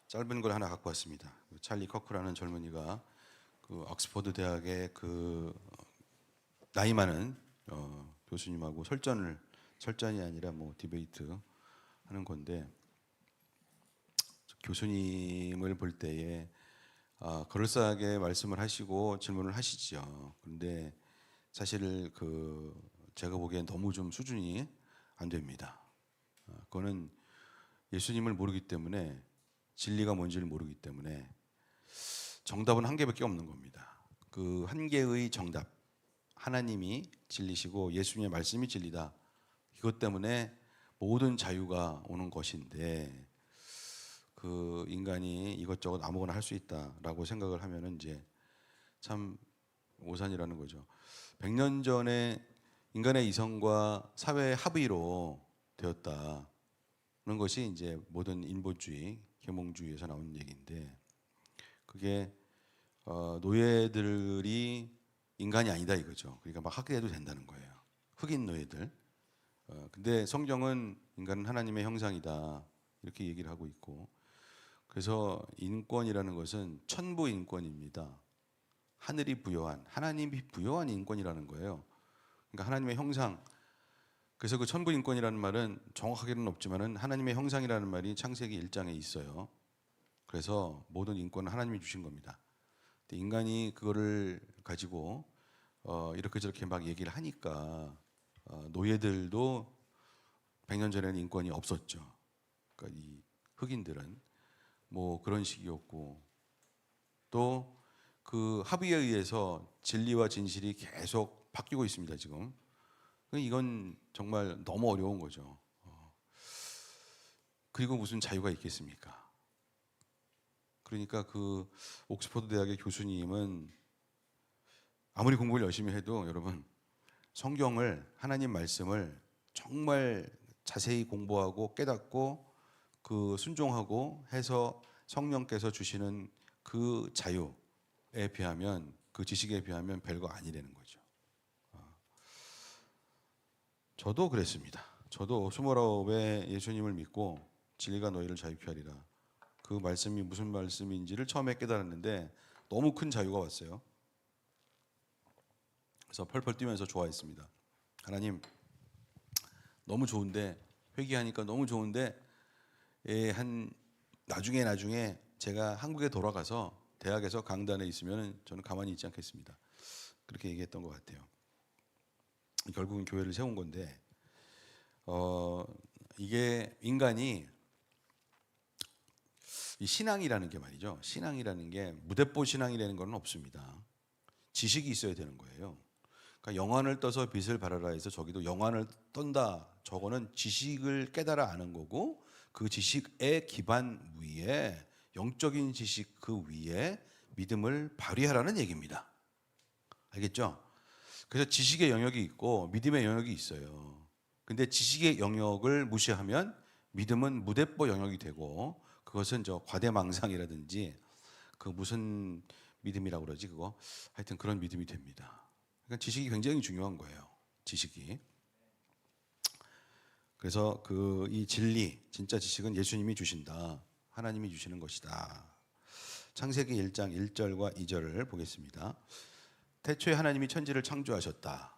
짧은 걸 하나 갖고 왔습니다. 찰리 커크라는 젊은이가 그 옥스퍼드 대학의 그 나이 많은 교수님하고 설전이 아니라 뭐 디베이트 하는 건데, 교수님을 볼 때에 그럴싸하게 말씀을 하시고 질문을 하시죠. 그런데 사실 제가 보기엔 너무 좀 수준이 안 됩니다. 그거는 예수님을 모르기 때문에, 진리가 뭔지를 모르기 때문에 정답은 한 개밖에 없는 겁니다. 그 한 개의 정답, 하나님이 진리시고 예수님의 말씀이 진리다. 이것 때문에 모든 자유가 오는 것인데, 그 인간이 이것저것 아무거나 할 수 있다라고 생각을 하면은 이제 참 오산이라는 거죠. 100년 전에 인간의 이성과 사회의 합의로 되었다는 것이 이제 모든 인본주의, 계몽주의에서 나온 얘기인데, 그게 노예들이 인간이 아니다 이거죠. 그러니까 막 학대해도 된다는 거예요. 흑인 노예들. 근데 성경은 인간은 하나님의 형상이다 이렇게 얘기를 하고 있고, 그래서 인권이라는 것은 천부 인권입니다. 하늘이 부여한, 하나님이 부여한 인권이라는 거예요. 그러니까 하나님의 형상. 그래서 그 천부 인권이라는 말은 정확하게는 없지만은 하나님의 형상이라는 말이 창세기 1장에 있어요. 그래서 모든 인권은 하나님이 주신 겁니다. 근데 인간이 그거를 가지고 이렇게 저렇게 막 얘기를 하니까 노예들도 100년 전에는 인권이 없었죠. 그러니까 이 흑인들은 뭐 그런 식이었고, 또 그 합의에 의해서 진리와 진실이 계속 바뀌고 있습니다 지금. 이건 정말 너무 어려운 거죠. 그리고 무슨 자유가 있겠습니까? 그러니까 그 옥스퍼드 대학의 교수님은 아무리 공부를 열심히 해도, 여러분, 성경을, 하나님 말씀을 정말 자세히 공부하고 깨닫고 그 순종하고 해서 성령께서 주시는 그 자유에 비하면, 그 지식에 비하면 별거 아니라는 거죠. 저도 그랬습니다. 저도 29에 예수님을 믿고 진리가 너희를 자유케 하리라, 그 말씀이 무슨 말씀인지를 처음에 깨달았는데 너무 큰 자유가 왔어요. 그래서 펄펄 뛰면서 좋아했습니다. 하나님, 너무 좋은데, 회개하니까 너무 좋은데, 나중에 제가 한국에 돌아가서 대학에서 강단에 있으면 저는 가만히 있지 않겠습니다. 그렇게 얘기했던 것 같아요. 결국은 교회를 세운 건데, 이게 인간이, 이 신앙이라는 게 말이죠. 신앙이라는 게 무대뽀 신앙이라는 건 없습니다. 지식이 있어야 되는 거예요. 그러니까 영안을 떠서 빛을 발하라 해서 저기도 영안을 떤다. 저거는 지식을 깨달아 아는 거고, 그 지식의 기반 위에, 영적인 지식 그 위에 믿음을 발휘하라는 얘기입니다. 알겠죠? 그래서 지식의 영역이 있고 믿음의 영역이 있어요. 근데 지식의 영역을 무시하면 믿음은 무대뽀 영역이 되고, 그것은 저 과대망상이라든지 그 무슨 믿음이라고 그러지 그거, 하여튼 그런 믿음이 됩니다. 그러니까 지식이 굉장히 중요한 거예요. 지식이. 그래서 이 진리, 진짜 지식은 예수님이 주신다. 하나님이 주시는 것이다. 창세기 1장 1절과 2절을 보겠습니다. 태초에 하나님이 천지를 창조하셨다.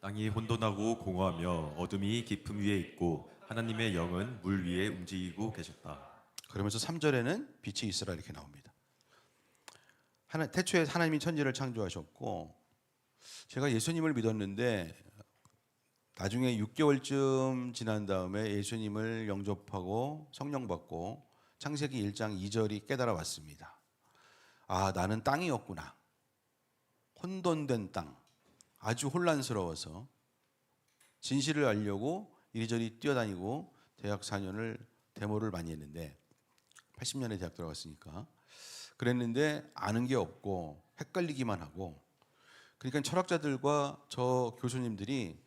땅이 혼돈하고 공허하며 어둠이 깊음 위에 있고 하나님의 영은 물 위에 움직이고 계셨다. 그러면서 3절에는 빛이 있으라 이렇게 나옵니다. 태초에 하나님이 천지를 창조하셨고, 제가 예수님을 믿었는데 나중에 6개월쯤 지난 다음에 예수님을 영접하고 성령 받고 창세기 1장 2절이 깨달아 왔습니다. 아, 나는 땅이었구나. 혼돈된 땅, 아주 혼란스러워서 진실을 알려고 이리저리 뛰어다니고 대학 4년을 데모를 많이 했는데, 80년에 대학 들어갔으니까 그랬는데 아는 게 없고 헷갈리기만 하고, 그러니까 철학자들과 저 교수님들이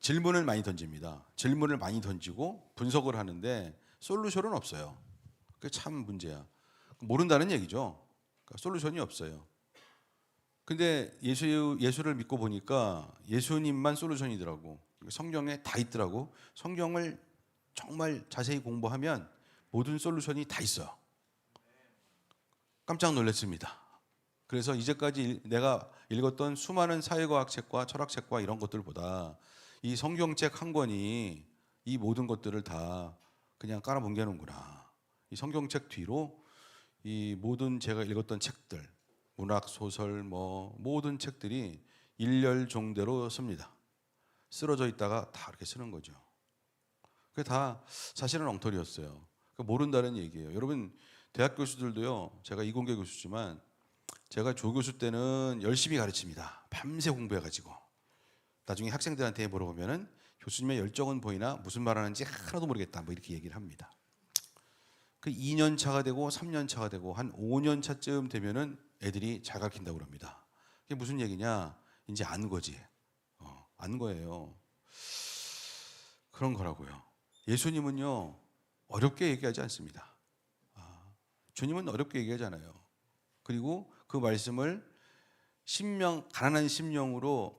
질문을 많이 던집니다. 질문을 많이 던지고 분석을 하는데 솔루션은 없어요. 그게 참 문제야. 모른다는 얘기죠. 그러니까 솔루션이 없어요. 근데 예수를 믿고 보니까 예수님만 솔루션이더라고. 성경에 다 있더라고. 성경을 정말 자세히 공부하면 모든 솔루션이 다 있어요. 깜짝 놀랐습니다. 그래서 이제까지 내가 읽었던 수많은 사회과학 책과 철학 책과 이런 것들보다 이 성경책 한 권이 이 모든 것들을 다 그냥 깔아뭉개는구나. 이 성경책 뒤로 이 모든 제가 읽었던 책들, 문학, 소설, 뭐 모든 책들이 일렬종대로 씁니다. 쓰러져 있다가 다 이렇게 쓰는 거죠. 그게 다 사실은 엉터리였어요. 그러니까 모른다는 얘기예요. 여러분 대학 교수들도요. 제가 이공계 교수지만 제가 조교수 때는 열심히 가르칩니다. 밤새 공부해가지고 나중에 학생들한테 물어보면은 교수님의 열정은 보이나 무슨 말 하는지 하나도 모르겠다. 뭐 이렇게 얘기를 합니다. 그 2년 차가 되고 3년 차가 되고 한 5년 차쯤 되면은 애들이 잘 가르친다고 그럽니다. 그게 무슨 얘기냐? 이제 안 거지. 안 거예요. 그런 거라고요. 예수님은요 어렵게 얘기하지 않습니다. 주님은 어렵게 얘기하잖아요. 그리고 그 말씀을 가난한 심령으로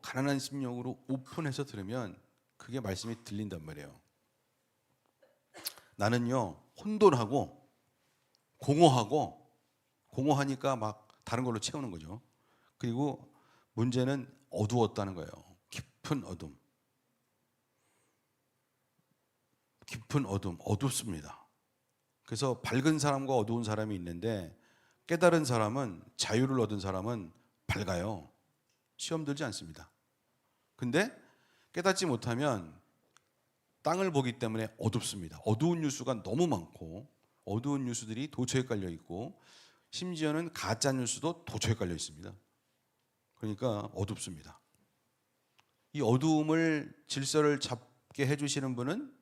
오픈해서 들으면 그게 말씀이 들린단 말이에요. 나는요 혼돈하고 공허하니까 막 다른 걸로 채우는 거죠. 그리고 문제는 어두웠다는 거예요. 깊은 어둠, 어둡습니다. 그래서 밝은 사람과 어두운 사람이 있는데 깨달은 사람은, 자유를 얻은 사람은 밝아요. 시험 들지 않습니다. 근데 깨닫지 못하면 땅을 보기 때문에 어둡습니다. 어두운 뉴스가 너무 많고 어두운 뉴스들이 도처에 깔려 있고 심지어는 가짜 뉴스도 도처에 깔려 있습니다. 그러니까 어둡습니다. 이 어두움을 질서를 잡게 해주시는 분은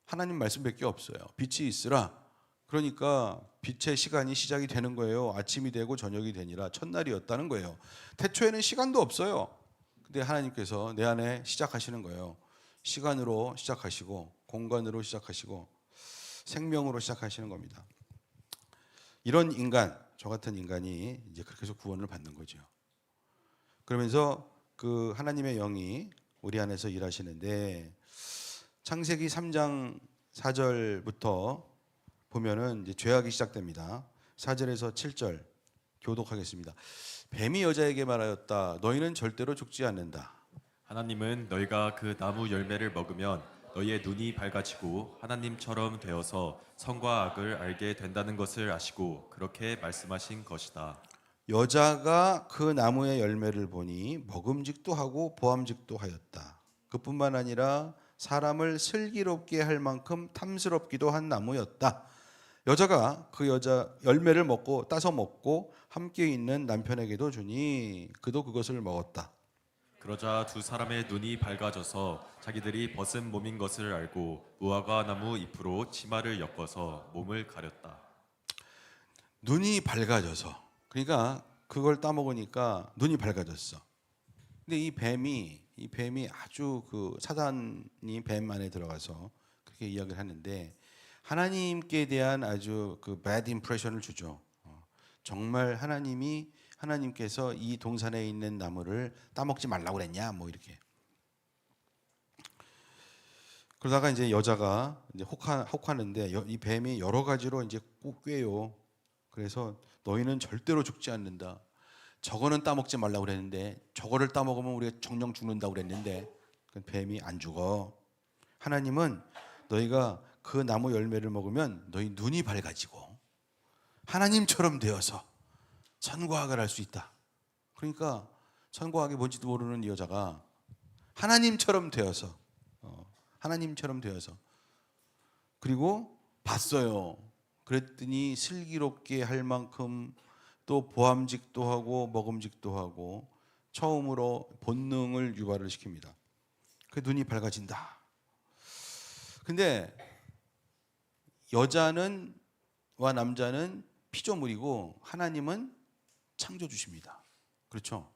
하나님 말씀밖에 없어요. 빛이 있으라. 그러니까 빛의 시간이 시작이 되는 거예요. 아침이 되고 저녁이 되니라. 첫날이었다는 거예요. 태초에는 시간도 없어요. 근데 하나님께서 내 안에 시작하시는 거예요. 시간으로 시작하시고 공간으로 시작하시고 생명으로 시작하시는 겁니다. 이런 인간, 저 같은 인간이 이제 그렇게 해서 구원을 받는 거죠. 그러면서 그 하나님의 영이 우리 안에서 일하시는데 창세기 3장 4절부터 보면은 이제 죄악이 시작됩니다. 4절에서 7절 교독하겠습니다. 뱀이 여자에게 말하였다. 너희는 절대로 죽지 않는다. 하나님은 너희가 그 나무 열매를 먹으면 너희의 눈이 밝아지고 하나님처럼 되어서 선과 악을 알게 된다는 것을 아시고 그렇게 말씀하신 것이다. 여자가 그 나무의 열매를 보니 먹음직도 하고 보암직도 하였다. 그뿐만 아니라 사람을 슬기롭게 할 만큼 탐스럽기도 한 나무였다. 여자가 그 여자 열매를 따서 먹고 함께 있는 남편에게도 주니 그도 그것을 먹었다. 그러자 두 사람의 눈이 밝아져서 자기들이 벗은 몸인 것을 알고 무화과 나무 잎으로 치마를 엮어서 몸을 가렸다. 눈이 밝아져서, 그러니까 그걸 따먹으니까 눈이 밝아졌어. 근데 이 뱀이 아주 그 사단이 뱀 안에 들어가서 그렇게 이야기를 하는데 하나님께 대한 아주 그 bad impression을 주죠. 정말 하나님께서 이 동산에 있는 나무를 따먹지 말라고 그랬냐, 뭐 이렇게. 그러다가 이제 여자가 이제 혹하는데 이 뱀이 여러 가지로 이제 꼭 꿰요. 그래서 너희는 절대로 죽지 않는다. 저거는 따먹지 말라고 그랬는데 저거를 따먹으면 우리가 정령 죽는다고 그랬는데 뱀이 안 죽어. 하나님은 너희가 그 나무 열매를 먹으면 너희 눈이 밝아지고 하나님처럼 되어서 선과 악을 알 수 있다. 그러니까 선과 악이 뭔지도 모르는 이 여자가 하나님처럼 되어서 그리고 봤어요. 그랬더니 슬기롭게 할 만큼 또 보암직도 하고 먹음직도 하고 처음으로 본능을 유발을 시킵니다. 그 눈이 밝아진다. 근데 여자와 남자는 피조물이고 하나님은 창조주십니다. 그렇죠?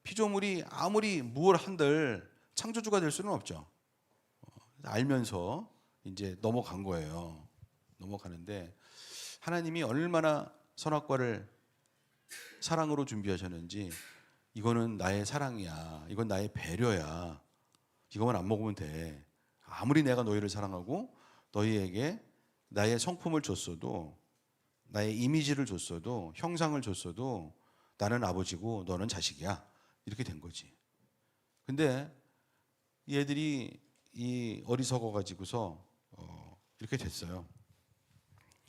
피조물이 아무리 뭘 한들 창조주가 될 수는 없죠. 알면서 이제 넘어간 거예요. 넘어가는데 하나님이 얼마나 선악과를 사랑으로 준비하셨는지, 이거는 나의 사랑이야, 이건 나의 배려야, 이거만 안 먹으면 돼. 아무리 내가 너희를 사랑하고 너희에게 나의 성품을 줬어도, 나의 이미지를 줬어도, 형상을 줬어도 나는 아버지고 너는 자식이야. 이렇게 된 거지. 근데 얘들이 이 어리석어 가지고서 이렇게 됐어요.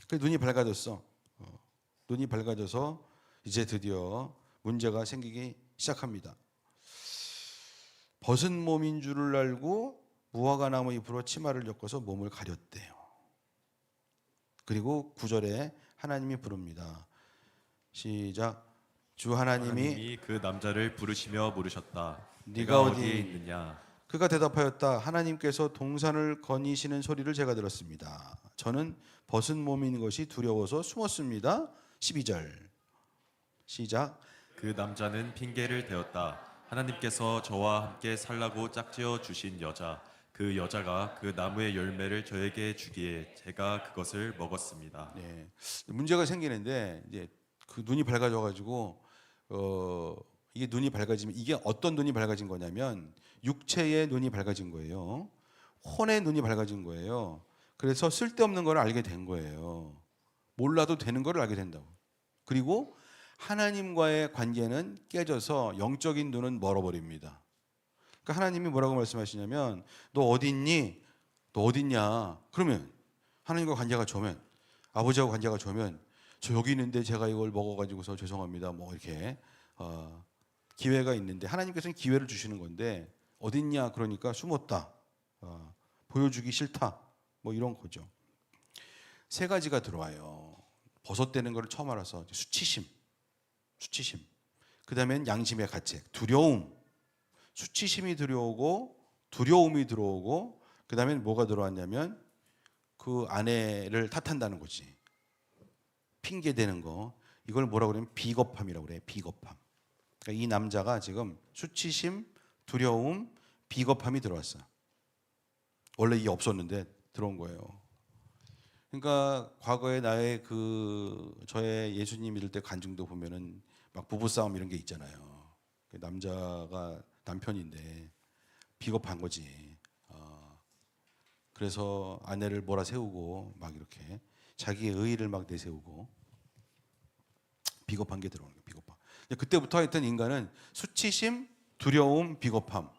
그 눈이 밝아졌어. 눈이 밝아져서 이제 드디어 문제가 생기기 시작합니다. 벗은 몸인 줄을 알고 무화과 나무 잎으로 치마를 엮어서 몸을 가렸대요. 그리고 9절에 하나님이 부릅니다. 시작. 주 하나님이 그 남자를 부르시며 물으셨다. 네가 네가 어디에 어디에 있느냐? 그가 대답하였다. 하나님께서 동산을 거니시는 소리를 제가 들었습니다. 저는 벗은 몸인 것이 두려워서 숨었습니다. 12절 시작. 그 남자는 핑계를 대었다. 하나님께서 저와 함께 살라고 짝지어 주신 여자, 그 여자가 그 나무의 열매를 저에게 주기에 제가 그것을 먹었습니다. 네. 문제가 생기는데 이제 그 눈이 밝아져 가지고 이게 눈이 밝아지면 이게 어떤 눈이 밝아진 거냐면 육체의 눈이 밝아진 거예요. 혼의 눈이 밝아진 거예요. 그래서 쓸데없는 걸 알게 된 거예요. 몰라도 되는 걸 알게 된다고. 그리고 하나님과의 관계는 깨져서 영적인 눈은 멀어버립니다. 그러니까 하나님이 뭐라고 말씀하시냐면 너 어디 있니? 너 어디 있냐? 그러면 하나님과 관계가 좋으면 아버지하고 관계가 좋으면 저 여기 있는데 제가 이걸 먹어가지고서 죄송합니다. 뭐 이렇게 기회가 있는데 하나님께서는 기회를 주시는 건데 어디 있냐? 그러니까 숨었다. 보여주기 싫다. 뭐 이런 거죠. 세 가지가 들어와요. 버섯되는 걸 처음 알아서 수치심. 그 다음엔 양심의 가책, 두려움. 수치심이 들어오고 두려움이 들어오고 그 다음엔 뭐가 들어왔냐면 그 아내를 탓한다는 거지. 핑계대는 거. 이걸 뭐라고 그러면 비겁함이라고 그래요. 비겁함. 그러니까 이 남자가 지금 수치심, 두려움, 비겁함이 들어왔어요. 원래 이게 없었는데 들어온 거예요. 그러니까 과거에 나의 저의 예수님 믿을 때 간증도 보면은 막 부부싸움 이런 게 있잖아요. 남자가 남편인데 비겁한 거지. 그래서 아내를 몰아세우고 막 이렇게 자기의 의의를 막 내세우고 비겁한 게 들어오는 거예요. 비겁함. 그때부터 하여튼 인간은 수치심, 두려움, 비겁함.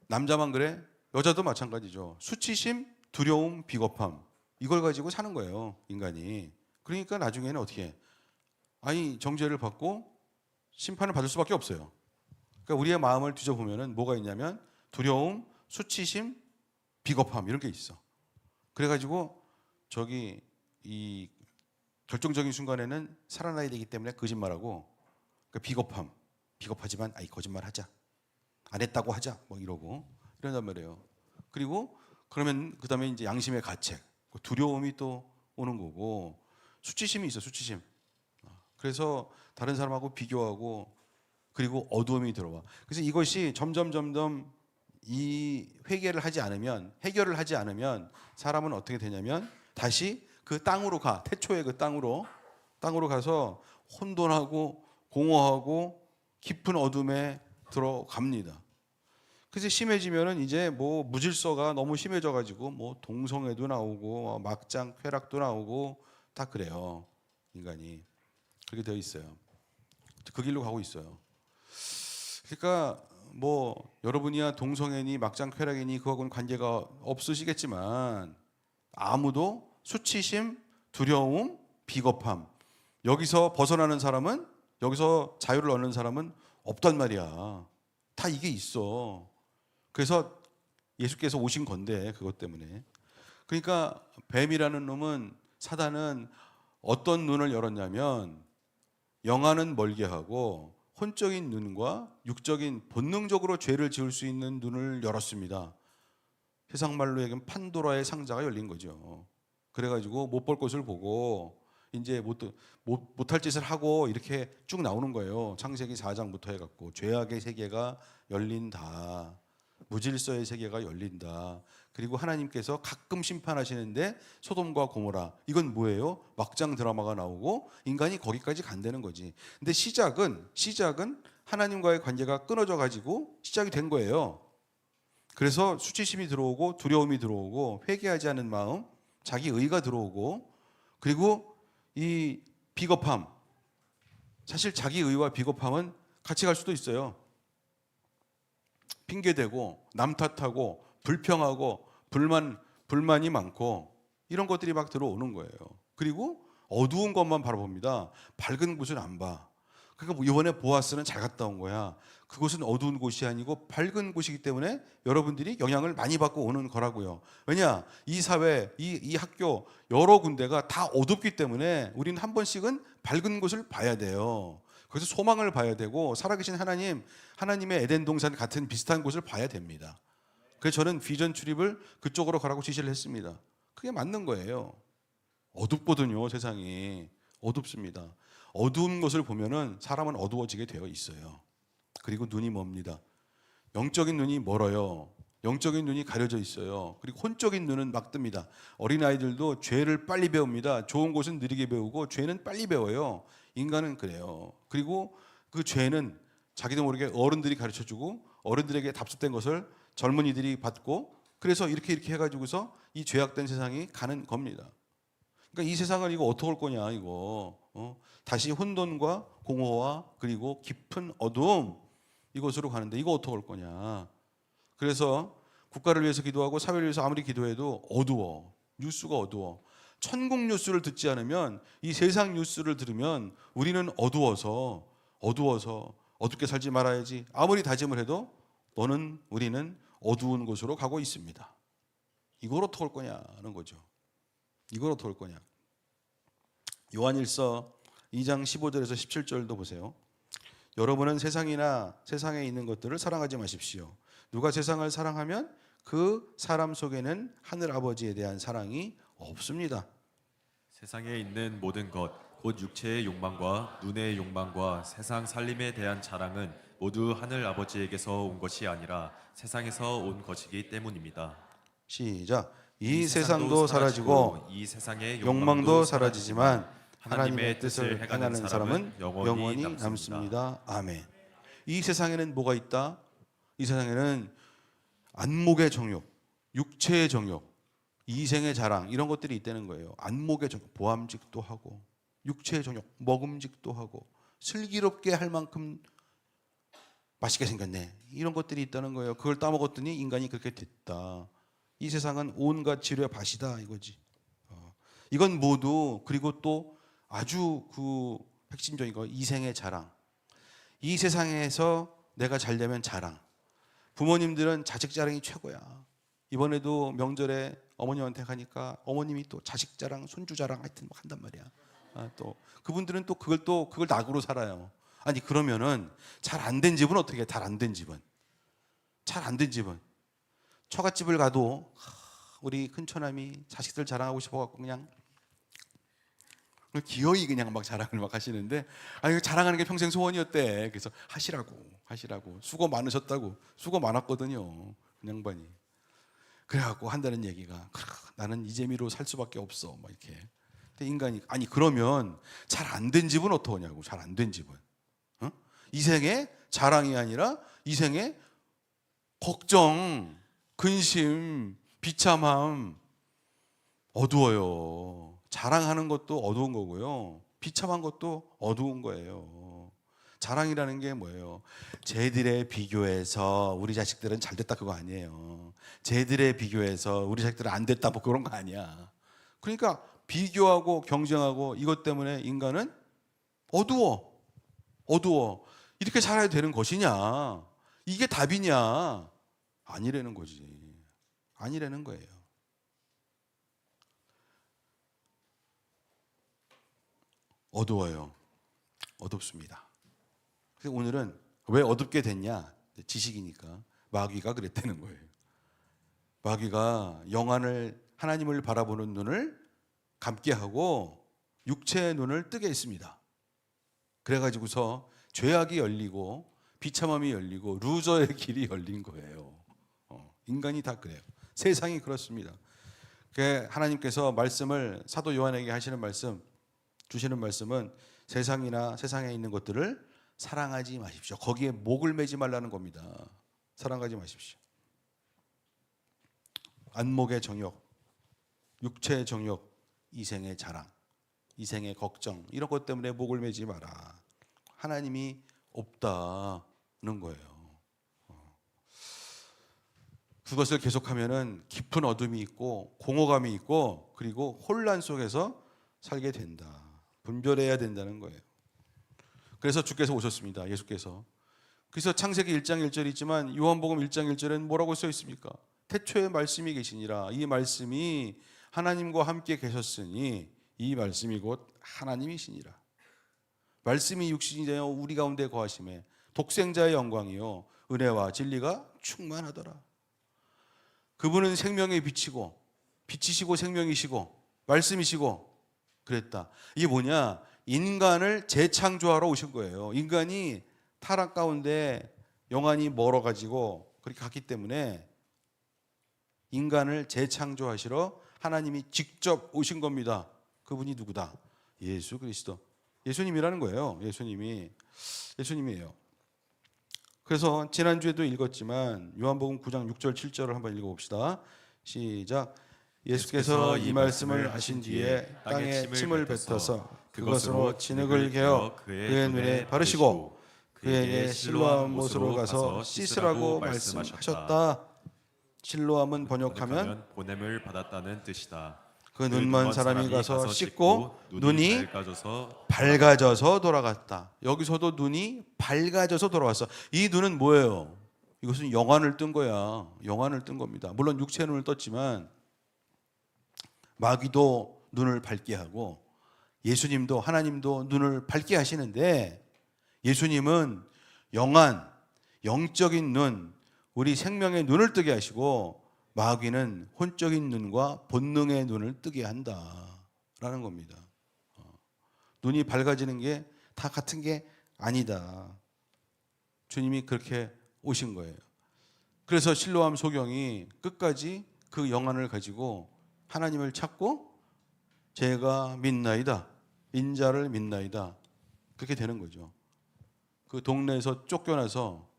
남자만 그래? 여자도 마찬가지죠. 수치심, 두려움, 비겁함. 이걸 가지고 사는 거예요, 인간이. 그러니까 나중에는 어떻게 해? 아니, 정죄를 받고 심판을 받을 수밖에 없어요. 그러니까 우리의 마음을 뒤져보면은 뭐가 있냐면 두려움, 수치심, 비겁함 이런 게 있어. 그래가지고 저기 이 결정적인 순간에는 살아나야 되기 때문에 거짓말하고 그러니까 비겁하지만 아이 거짓말하자. 안 했다고 하자. 뭐 이러고 이런단 말이에요. 그리고 그러면 그다음에 이제 양심의 가책, 두려움이 또 오는 거고 수치심이 있어. 수치심. 그래서 다른 사람하고 비교하고 그리고 어두움이 들어와. 그래서 이것이 점점 이 해결을 하지 않으면 사람은 어떻게 되냐면 다시 그 땅으로 가. 태초의 그 땅으로 가서 혼돈하고 공허하고 깊은 어둠에 들어갑니다. 그래서 심해지면은 이제 뭐 무질서가 너무 심해져 가지고 뭐 동성애도 나오고 막장 쾌락도 나오고 다 그래요. 인간이 그렇게 되어 있어요. 그 길로 가고 있어요. 그러니까 뭐 여러분이야 동성애니 막장 쾌락이니 그거하고는 관계가 없으시겠지만 아무도 수치심, 두려움, 비겁함 여기서 벗어나는 사람은 여기서 자유를 얻는 사람은 없단 말이야. 다 이게 있어. 그래서 예수께서 오신 건데 그것 때문에. 그러니까 뱀이라는 놈은 사단은 어떤 눈을 열었냐면 영안은 멀게 하고 혼적인 눈과 육적인 본능적으로 죄를 지을 수 있는 눈을 열었습니다. 세상 말로 얘기하면 판도라의 상자가 열린 거죠. 그래가지고 못 볼 것을 보고 이제 못할 짓을 하고 이렇게 쭉 나오는 거예요. 창세기 4장부터 해갖고 죄악의 세계가 열린다. 무질서의 세계가 열린다. 그리고 하나님께서 가끔 심판하시는데 소돔과 고모라 이건 뭐예요? 막장 드라마가 나오고 인간이 거기까지 간다는 거지. 근데 시작은 하나님과의 관계가 끊어져 가지고 시작이 된 거예요. 그래서 수치심이 들어오고 두려움이 들어오고 회개하지 않은 마음 자기 의가 들어오고, 그리고 이 비겁함, 사실 자기 의와 비겁함은 같이 갈 수도 있어요. 핑계대고 남 탓하고 불평하고 불만이 많고 이런 것들이 막 들어오는 거예요. 그리고 어두운 것만 바라봅니다. 밝은 곳은 안 봐. 그러니까 뭐 이번에 보아스는 잘 갔다 온 거야. 그곳은 어두운 곳이 아니고 밝은 곳이기 때문에 여러분들이 영향을 많이 받고 오는 거라고요. 왜냐? 이 사회, 이 학교 여러 군데가 다 어둡기 때문에 우리는 한 번씩은 밝은 곳을 봐야 돼요. 그래서 소망을 봐야 되고 살아계신 하나님의 에덴 동산 같은 비슷한 곳을 봐야 됩니다. 그래서 저는 비전 출입을 그쪽으로 가라고 지시를 했습니다. 그게 맞는 거예요. 어둡거든요, 세상이. 어둡습니다. 어두운 것을 보면은 사람은 어두워지게 되어 있어요. 그리고 눈이 멉니다. 영적인 눈이 멀어요. 영적인 눈이 가려져 있어요. 그리고 혼적인 눈은 막 뜹니다. 어린아이들도 죄를 빨리 배웁니다. 좋은 것은 느리게 배우고 죄는 빨리 배워요. 인간은 그래요. 그리고 그 죄는 자기도 모르게 어른들이 가르쳐주고 어른들에게 답습된 것을 젊은이들이 받고, 그래서 이렇게 해가지고서 이 죄악된 세상이 가는 겁니다. 그러니까 이 세상을 이거 어떻게 할 거냐 이거. 다시 혼돈과 공허와 그리고 깊은 어두움, 이것으로 가는데 이거 어떻게 할 거냐. 그래서 국가를 위해서 기도하고 사회를 위해서 아무리 기도해도 어두워. 뉴스가 어두워. 천국 뉴스를 듣지 않으면, 이 세상 뉴스를 들으면 우리는 어두워서 어둡게 살지 말아야지 아무리 다짐을 해도 우리는 어두운 곳으로 가고 있습니다. 이걸 어떻게 할 거냐는 거죠. 이걸 어떻게 할 거냐. 요한일서 2장 15절에서 17절도 보세요. 여러분은 세상이나 세상에 있는 것들을 사랑하지 마십시오. 누가 세상을 사랑하면 그 사람 속에는 하늘 아버지에 대한 사랑이 없습니다. 세상에 있는 모든 것, 곧 육체의 욕망과 눈의 욕망과 세상 살림에 대한 자랑은 모두 하늘 아버지에게서 온 것이 아니라 세상에서 온 것이기 때문입니다. 시작. 이 세상도 사라지고 이 세상의 욕망도 사라지지만 하나님의 뜻을 행하는 사람은 영원히 남습니다. 아멘. 이 세상에는 뭐가 있다? 이 세상에는 안목의 정욕, 육체의 정욕, 이생의 자랑, 이런 것들이 있다는 거예요. 안목의 정욕, 보암직도 하고 육체의 정욕, 먹음직도 하고 슬기롭게 할 만큼 맛있게 생겼네, 이런 것들이 있다는 거예요. 그걸 따먹었더니 인간이 그렇게 됐다. 이 세상은 온갖 지뢰 밭이다 이거지. 이건 모두, 그리고 또 아주 그 핵심적인 거, 이생의 자랑. 이 세상에서 내가 잘 되면 자랑. 부모님들은 자식 자랑이 최고야. 이번에도 명절에 어머님한테 가니까 어머님이 또 자식 자랑, 손주 자랑 하여튼 막 한단 말이야. 또 그분들은 또 그걸 낙으로 살아요. 아니 그러면은 잘 안 된 집은 어떻게 해? 잘 안 된 집은 처갓집을 가도 우리 큰 처남이 자식들 자랑하고 싶어갖고 그냥 기어이 그냥 막 자랑을 막 하시는데, 아니 자랑하는 게 평생 소원이었대. 그래서 하시라고 수고 많으셨다고. 수고 많았거든요 그 양반이. 그래갖고 한다는 얘기가, 나는 이 재미로 살 수밖에 없어 막 이렇게. 근데 인간이, 아니 그러면 잘 안 된 집은 어떠냐고. 잘 안 된 집은 이 생의 자랑이 아니라 이 생의 걱정, 근심, 비참함, 어두워요. 자랑하는 것도 어두운 거고요, 비참한 것도 어두운 거예요. 자랑이라는 게 뭐예요? 쟤들에 비교해서 우리 자식들은 잘 됐다 그거 아니에요. 쟤들에 비교해서 우리 자식들은 안 됐다 뭐 그런 거 아니야. 그러니까 비교하고 경쟁하고 이것 때문에 인간은 어두워. 이렇게 살아야 되는 것이냐? 이게 답이냐? 아니라는 거지. 아니라는 거예요. 어두워요. 어둡습니다. 그래서 오늘은 왜 어둡게 됐냐? 지식이니까. 마귀가 그랬다는 거예요. 마귀가 영안을, 하나님을 바라보는 눈을 감게 하고 육체의 눈을 뜨게 했습니다. 그래가지고서 죄악이 열리고 비참함이 열리고 루저의 길이 열린 거예요. 인간이 다 그래요. 세상이 그렇습니다. 하나님께서 말씀을, 사도 요한에게 주시는 말씀은 세상이나 세상에 있는 것들을 사랑하지 마십시오. 거기에 목을 매지 말라는 겁니다. 사랑하지 마십시오. 안목의 정욕, 육체의 정욕, 이생의 자랑, 이생의 걱정 이런 것 때문에 목을 매지 마라. 하나님이 없다는 거예요. 그것을 계속하면은 깊은 어둠이 있고 공허감이 있고 그리고 혼란 속에서 살게 된다. 분별해야 된다는 거예요. 그래서 주께서 오셨습니다. 예수께서. 그래서 창세기 1장 1절이 있지만 요한복음 1장 1절에는 뭐라고 써 있습니까? 태초에 말씀이 계시니라. 이 말씀이 하나님과 함께 계셨으니 이 말씀이 곧 하나님이시니라. 말씀이 육신이 되어 우리 가운데 거하심에 독생자의 영광이요 은혜와 진리가 충만하더라. 그분은 생명의 빛이고 빛이시고 생명이시고 말씀이시고 그랬다. 이게 뭐냐? 인간을 재창조하러 오신 거예요. 인간이 타락 가운데 영안이 멀어가지고 그렇게 갔기 때문에 인간을 재창조하시러 하나님이 직접 오신 겁니다. 그분이 누구다? 예수 그리스도. 예수님이라는 거예요. 예수님이에요. 그래서 지난주에도 읽었지만 요한복음 9장 6절 7절을 한번 읽어봅시다. 시작. 예수께서 이 말씀을 하신 뒤에 땅에 침을 뱉어서 그것으로 진흙을 개어 그의 눈에 바르시고 그에게 실로암 못으로 가서 씻으라고 말씀하셨다. 실로암은 번역하면 보냄을 받았다는 뜻이다. 그 눈먼 사람이 가서 씻고 눈이 밝아져서 돌아갔다. 여기서도 눈이 밝아져서 돌아왔어. 이 눈은 뭐예요? 이것은 영안을 뜬 거야. 영안을 뜬 겁니다. 물론 육체의 눈을 떴지만 마귀도 눈을 밝게 하고 예수님도 하나님도 눈을 밝게 하시는데 예수님은 영안, 영적인 눈, 우리 생명의 눈을 뜨게 하시고 마귀는 혼적인 눈과 본능의 눈을 뜨게 한다라는 겁니다. 눈이 밝아지는 게 다 같은 게 아니다. 주님이 그렇게 오신 거예요. 그래서 실로암 소경이 끝까지 그 영안을 가지고 하나님을 찾고 제가 믿나이다. 인자를 믿나이다. 그렇게 되는 거죠. 그 동네에서 쫓겨나서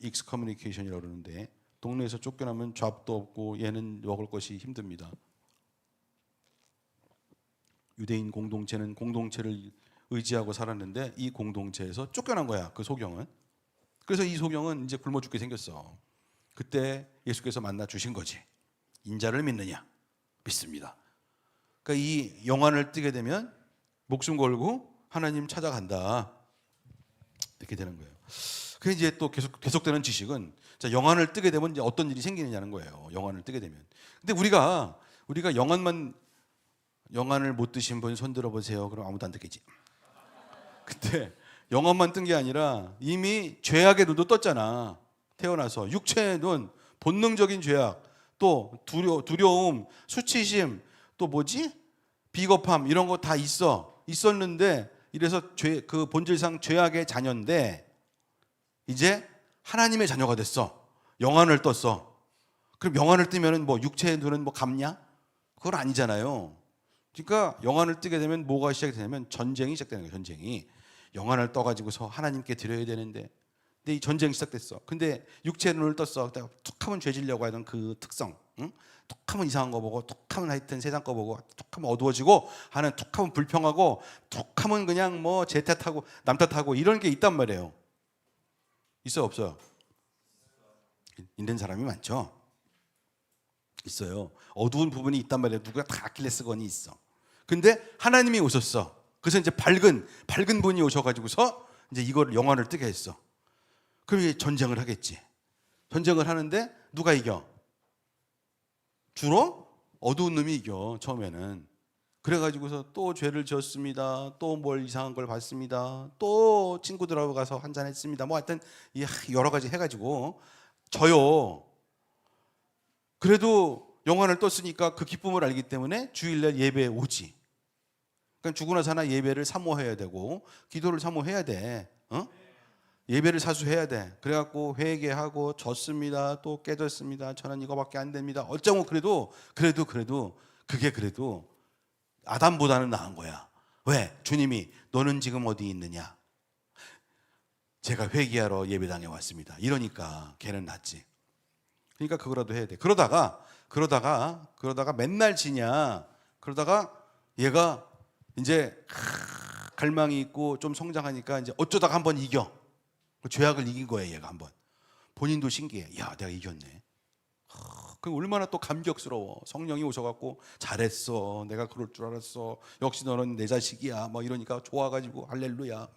익스커뮤니케이션이라고 그러는데 동네에서 쫓겨나면 잡도 없고 얘는 먹을 것이 힘듭니다. 유대인 공동체는 공동체를 의지하고 살았는데 이 공동체에서 쫓겨난 거야. 그 소경은. 그래서 이 소경은 이제 굶어 죽게 생겼어. 그때 예수께서 만나 주신 거지. 인자를 믿느냐? 믿습니다. 그러니까 이 영안을 뜨게 되면 목숨 걸고 하나님 찾아간다. 이렇게 되는 거예요. 그 이제 또 계속되는 지식은 자, 영안을 뜨게 되면 이제 어떤 일이 생기느냐는 거예요. 영안을 뜨게 되면. 근데 우리가 영안을 못 뜨신 분 손 들어 보세요. 그럼 아무도 안 듣겠지. 근데 영안만 뜬 게 아니라 이미 죄악의 눈도 떴잖아. 태어나서 육체의 눈, 본능적인 죄악, 또 두려움, 수치심, 또 뭐지? 비겁함 이런 거 다 있었는데 이래서 그 본질상 죄악의 자녀인데 이제 하나님의 자녀가 됐어. 영안을 떴어. 그럼 영안을 뜨면은 뭐 육체의 눈은 뭐 감냐? 그건 아니잖아요. 그러니까 영안을 뜨게 되면 뭐가 시작이 되냐면 전쟁이 시작되는 거예요. 전쟁이. 영안을 떠가지고서 하나님께 드려야 되는데 근데 이 전쟁이 시작됐어. 근데 육체의 눈을 떴어. 툭하면 죄 지려고 하던 그 특성. 응? 툭하면 이상한 거 보고 툭하면 하여튼 세상 거 보고 툭하면 어두워지고 하는 툭하면 불평하고 툭하면 그냥 뭐 제 탓하고 남 탓하고 이런 게 있단 말이에요. 있어요 없어요? 있는 사람이 많죠. 있어요. 어두운 부분이 있단 말이에요. 누가 다 아킬레스건이 있어. 근데 하나님이 오셨어. 그래서 이제 밝은 분이 오셔가지고서 이제 이걸 영안을 뜨게 했어. 그럼 이제 전쟁을 하겠지. 전쟁을 하는데 누가 이겨? 주로 어두운 놈이 이겨 처음에는. 그래가지고서 또 죄를 지었습니다. 또 뭘 이상한 걸 봤습니다. 또 친구들하고 가서 한잔 했습니다. 뭐 하여튼 여러 가지 해가지고 져요. 그래도 영안을 떴으니까 그 기쁨을 알기 때문에 주일날 예배에 오지. 그러니까 죽으나 사나 예배를 사모해야 되고 기도를 사모해야 돼. 예배를 사수해야 돼. 그래갖고 회개하고 졌습니다. 또 깨졌습니다. 저는 이거밖에 안 됩니다. 어쩌고 그래도 그게 그래도 아담보다는 나은 거야. 왜? 주님이 너는 지금 어디 있느냐? 제가 회개하러 예배당에 왔습니다. 이러니까 걔는 낫지. 그러니까 그거라도 해야 돼. 그러다가 맨날 지냐? 그러다가 얘가 이제 갈망이 있고 좀 성장하니까 이제 어쩌다가 한번 이겨. 죄악을 이긴 거예요, 얘가 한번. 본인도 신기해. 야, 내가 이겼네. 그 얼마나 또 감격스러워. 성령이 오셔갖고 잘했어. 내가 그럴 줄 알았어. 역시 너는 내 자식이야. 뭐 이러니까 좋아가지고 할렐루야.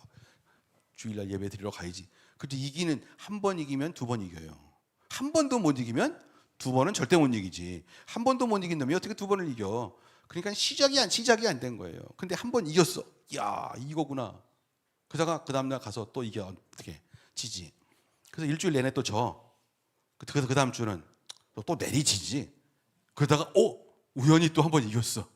주일날 예배 드리러 가야지. 근데 이기는 한 번 이기면 두 번 이겨요. 한 번도 못 이기면 두 번은 절대 못 이기지. 한 번도 못 이긴 놈이 어떻게 두 번을 이겨? 그러니까 시작이 안 된 거예요. 근데 한 번 이겼어. 야, 이거구나. 그러다가 그 다음날 가서 또 이겨. 어떻게 지지. 그래서 일주일 내내 또 져. 그래서 그 다음 주는 또 내리지지. 그러다가 우연히 또 한 번 이겼어.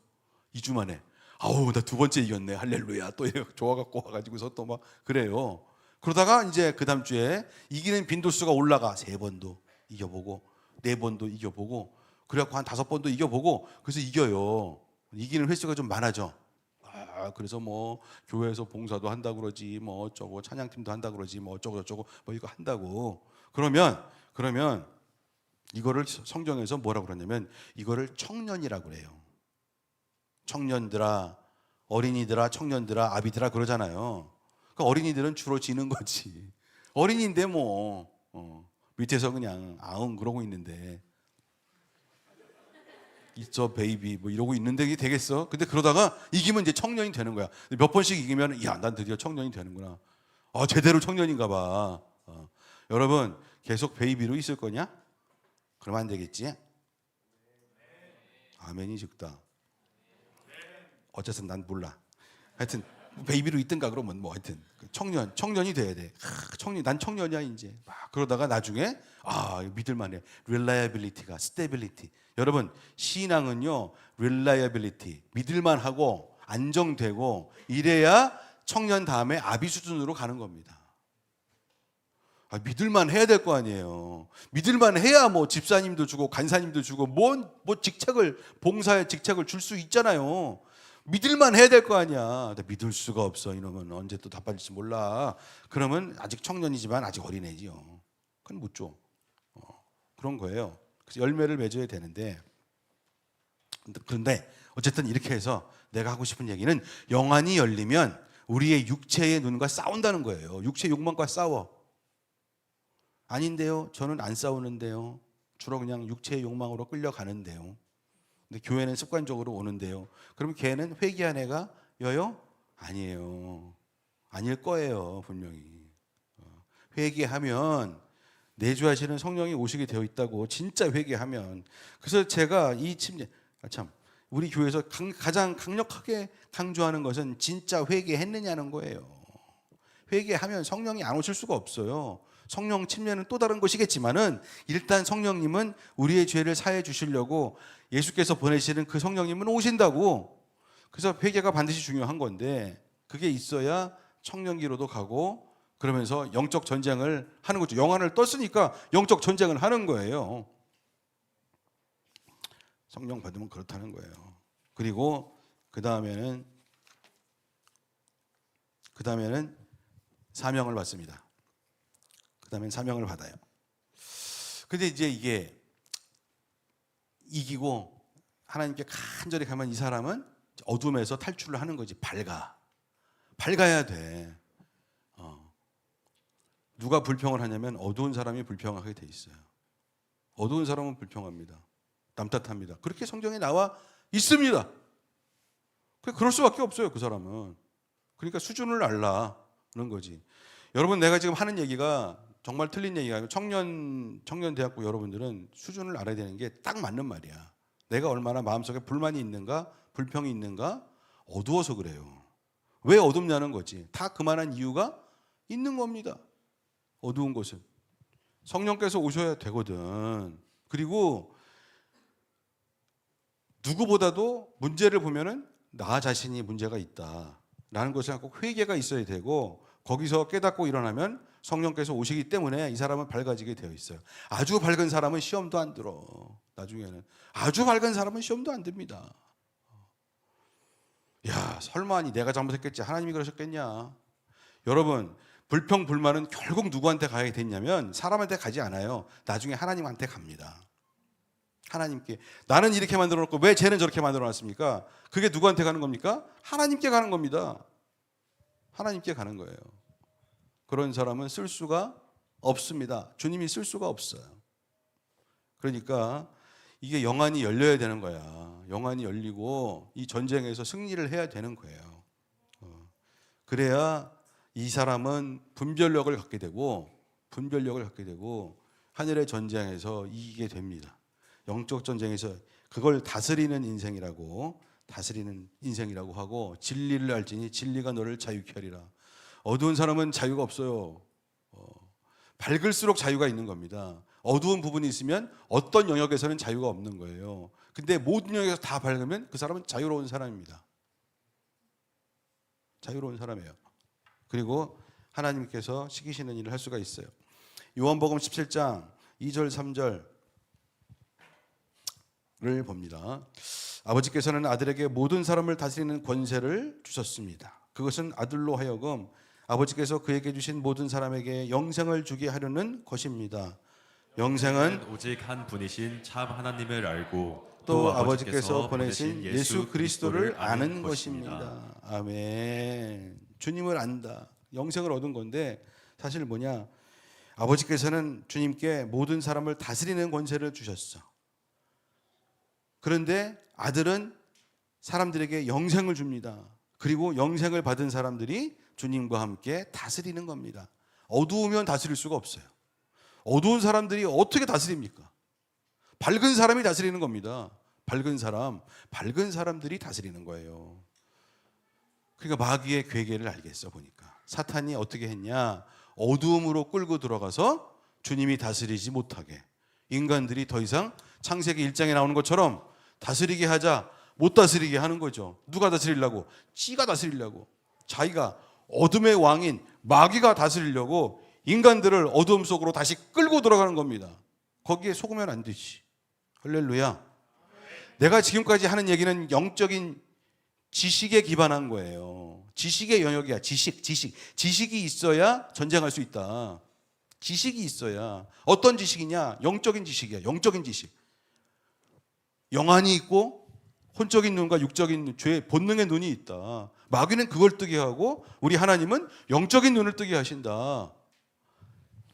2주 만에. 아우, 나 두 번째 이겼네. 할렐루야. 또 이래 좋아갖고 와가지고서 또 막 그래요. 그러다가 이제 그 다음 주에 이기는 빈도수가 올라가. 3번도 이겨보고 4번도 이겨보고 그래갖고 한 5번도 이겨보고 그래서 이겨요. 이기는 횟수가 좀 많아져. 그래서 뭐 교회에서 봉사도 한다고 그러지 뭐 어쩌고 찬양팀도 한다고 그러지 뭐 어쩌고 저쩌고 뭐 이거 한다고. 그러면 이거를 성경에서 뭐라고 그러냐면 이거를 청년이라고 그래요. 청년들아, 어린이들아, 청년들아, 아비들아 그러잖아요. 그러니까 어린이들은 주로 지는 거지. 어린이인데 뭐 밑에서 그냥 아웅 그러고 있는데 있어 베이비 뭐 이러고 있는데 이게 되겠어? 근데 그러다가 이기면 이제 청년이 되는 거야. 몇 번씩 이기면 야, 난 드디어 청년이 되는구나. 제대로 청년인가 봐. 여러분 계속 베이비로 있을 거냐? 그러면 안 되겠지? 아멘이 적다. 어째서 난 몰라. 하여튼 베이비로 있든가 그러면 뭐 하여튼 청년이 돼야 돼. 난 청년이야 이제. 그러다가 나중에 믿을만해. reliability가 stability. 여러분 신앙은요 reliability 믿을만하고 안정되고 이래야 청년 다음에 아비 수준으로 가는 겁니다. 믿을만 해야 될 거 아니에요. 믿을만 해야 뭐 집사님도 주고 간사님도 주고 뭐 직책을 봉사의 직책을 줄 수 있잖아요. 믿을만 해야 될 거 아니야. 믿을 수가 없어. 이놈은 언제 또 답답할지 몰라. 그러면 아직 청년이지만 아직 어린애지요. 그건 못 줘. 그런 거예요. 그래서 열매를 맺어야 되는데 그런데 어쨌든 이렇게 해서 내가 하고 싶은 얘기는 영안이 열리면 우리의 육체의 눈과 싸운다는 거예요. 육체 욕망과 싸워. 아닌데요. 저는 안 싸우는데요. 주로 그냥 육체의 욕망으로 끌려가는데요. 근데 교회는 습관적으로 오는데요. 그러면 걔는 회개한 애가 여요? 아니에요. 아닐 거예요. 분명히. 회개하면 내주하시는 성령이 오시게 되어 있다고. 진짜 회개하면. 그래서 제가 이 침례 우리 교회에서 가장 강력하게 강조하는 것은 진짜 회개했느냐는 거예요. 회개하면 성령이 안 오실 수가 없어요. 성령 침례는 또 다른 것이겠지만은 일단 성령님은 우리의 죄를 사해 주시려고 예수께서 보내시는 그 성령님은 오신다고. 그래서 회개가 반드시 중요한 건데 그게 있어야 청년기로도 가고 그러면서 영적 전쟁을 하는 거죠. 영안을 떴으니까 영적 전쟁을 하는 거예요. 성령 받으면 그렇다는 거예요. 그리고 그 다음에는 사명을 받습니다. 그 다음엔 사명을 받아요. 근데 이제 이게 이기고 하나님께 간절히 가면 이 사람은 어둠에서 탈출을 하는 거지. 밝아야 돼. 누가 불평을 하냐면 어두운 사람이 불평하게 돼 있어요. 어두운 사람은 불평합니다. 남 탓합니다. 그렇게 성경에 나와 있습니다. 그럴 수밖에 없어요. 그 사람은. 그러니까 수준을 알라는 거지. 여러분 내가 지금 하는 얘기가 정말 틀린 얘기가 아니고 청년대학교 여러분들은 수준을 알아야 되는 게 딱 맞는 말이야. 내가 얼마나 마음속에 불만이 있는가 불평이 있는가 어두워서 그래요. 왜 어둡냐는 거지. 다 그만한 이유가 있는 겁니다. 어두운 곳은 성령께서 오셔야 되거든. 그리고 누구보다도 문제를 보면은 나 자신이 문제가 있다라는 것을 꼭 회개가 있어야 되고 거기서 깨닫고 일어나면 성령께서 오시기 때문에 이 사람은 밝아지게 되어 있어요. 아주 밝은 사람은 시험도 안 들어. 나중에는 아주 밝은 사람은 시험도 안 듭니다. 야, 설마 내가 잘못했겠지. 하나님이 그러셨겠냐. 여러분 불평 불만은 결국 누구한테 가게 됐냐면 사람한테 가지 않아요. 나중에 하나님한테 갑니다. 하나님께. 나는 이렇게 만들어 놓고 왜 쟤는 저렇게 만들어 놨습니까? 그게 누구한테 가는 겁니까? 하나님께 가는 겁니다. 하나님께 가는 거예요. 그런 사람은 쓸 수가 없습니다. 주님이 쓸 수가 없어요. 그러니까 이게 영안이 열려야 되는 거야. 영안이 열리고 이 전쟁에서 승리를 해야 되는 거예요. 그래야 이 사람은 분별력을 갖게 되고 하늘의 전쟁에서 이기게 됩니다. 영적 전쟁에서 그걸 다스리는 인생이라고 하고, 진리를 알지니 진리가 너를 자유케 하리라. 어두운 사람은 자유가 없어요. 밝을수록 자유가 있는 겁니다. 어두운 부분이 있으면 어떤 영역에서는 자유가 없는 거예요. 근데 모든 영역에서 다 밝으면 그 사람은 자유로운 사람입니다. 자유로운 사람이에요. 그리고 하나님께서 시키시는 일을 할 수가 있어요. 요한복음 17장 2절 3절을 봅니다. 아버지께서는 아들에게 모든 사람을 다스리는 권세를 주셨습니다. 그것은 아들로 하여금 아버지께서 그에게 주신 모든 사람에게 영생을 주게 하려는 것입니다. 영생은 오직 한 분이신 참 하나님을 알고 또 아버지께서 보내신 예수 그리스도를 아는 것입니다. 아멘. 주님을 안다. 영생을 얻은 건데 사실 뭐냐? 아버지께서는 주님께 모든 사람을 다스리는 권세를 주셨어. 그런데 아들은 사람들에게 영생을 줍니다. 그리고 영생을 받은 사람들이 주님과 함께 다스리는 겁니다. 어두우면 다스릴 수가 없어요. 어두운 사람들이 어떻게 다스립니까? 밝은 사람이 다스리는 겁니다. 밝은 사람들이 다스리는 거예요. 그러니까 마귀의 괴계를 알겠어 보니까. 사탄이 어떻게 했냐? 어두움으로 끌고 들어가서 주님이 다스리지 못하게, 인간들이 더 이상 창세기 1장에 나오는 것처럼 다스리게 하자, 못 다스리게 하는 거죠. 누가 다스리려고? 지가 다스리려고. 자기가 어둠의 왕인 마귀가 다스리려고 인간들을 어둠 속으로 다시 끌고 들어가는 겁니다. 거기에 속으면 안 되지. 할렐루야. 내가 지금까지 하는 얘기는 영적인 지식에 기반한 거예요. 지식의 영역이야. 지식이 있어야 전쟁할 수 있다. 지식이 있어야. 어떤 지식이냐? 영적인 지식이야. 영적인 지식. 영안이 있고 혼적인 눈과 육적인 죄 본능의 눈이 있다. 마귀는 그걸 뜨게 하고 우리 하나님은 영적인 눈을 뜨게 하신다.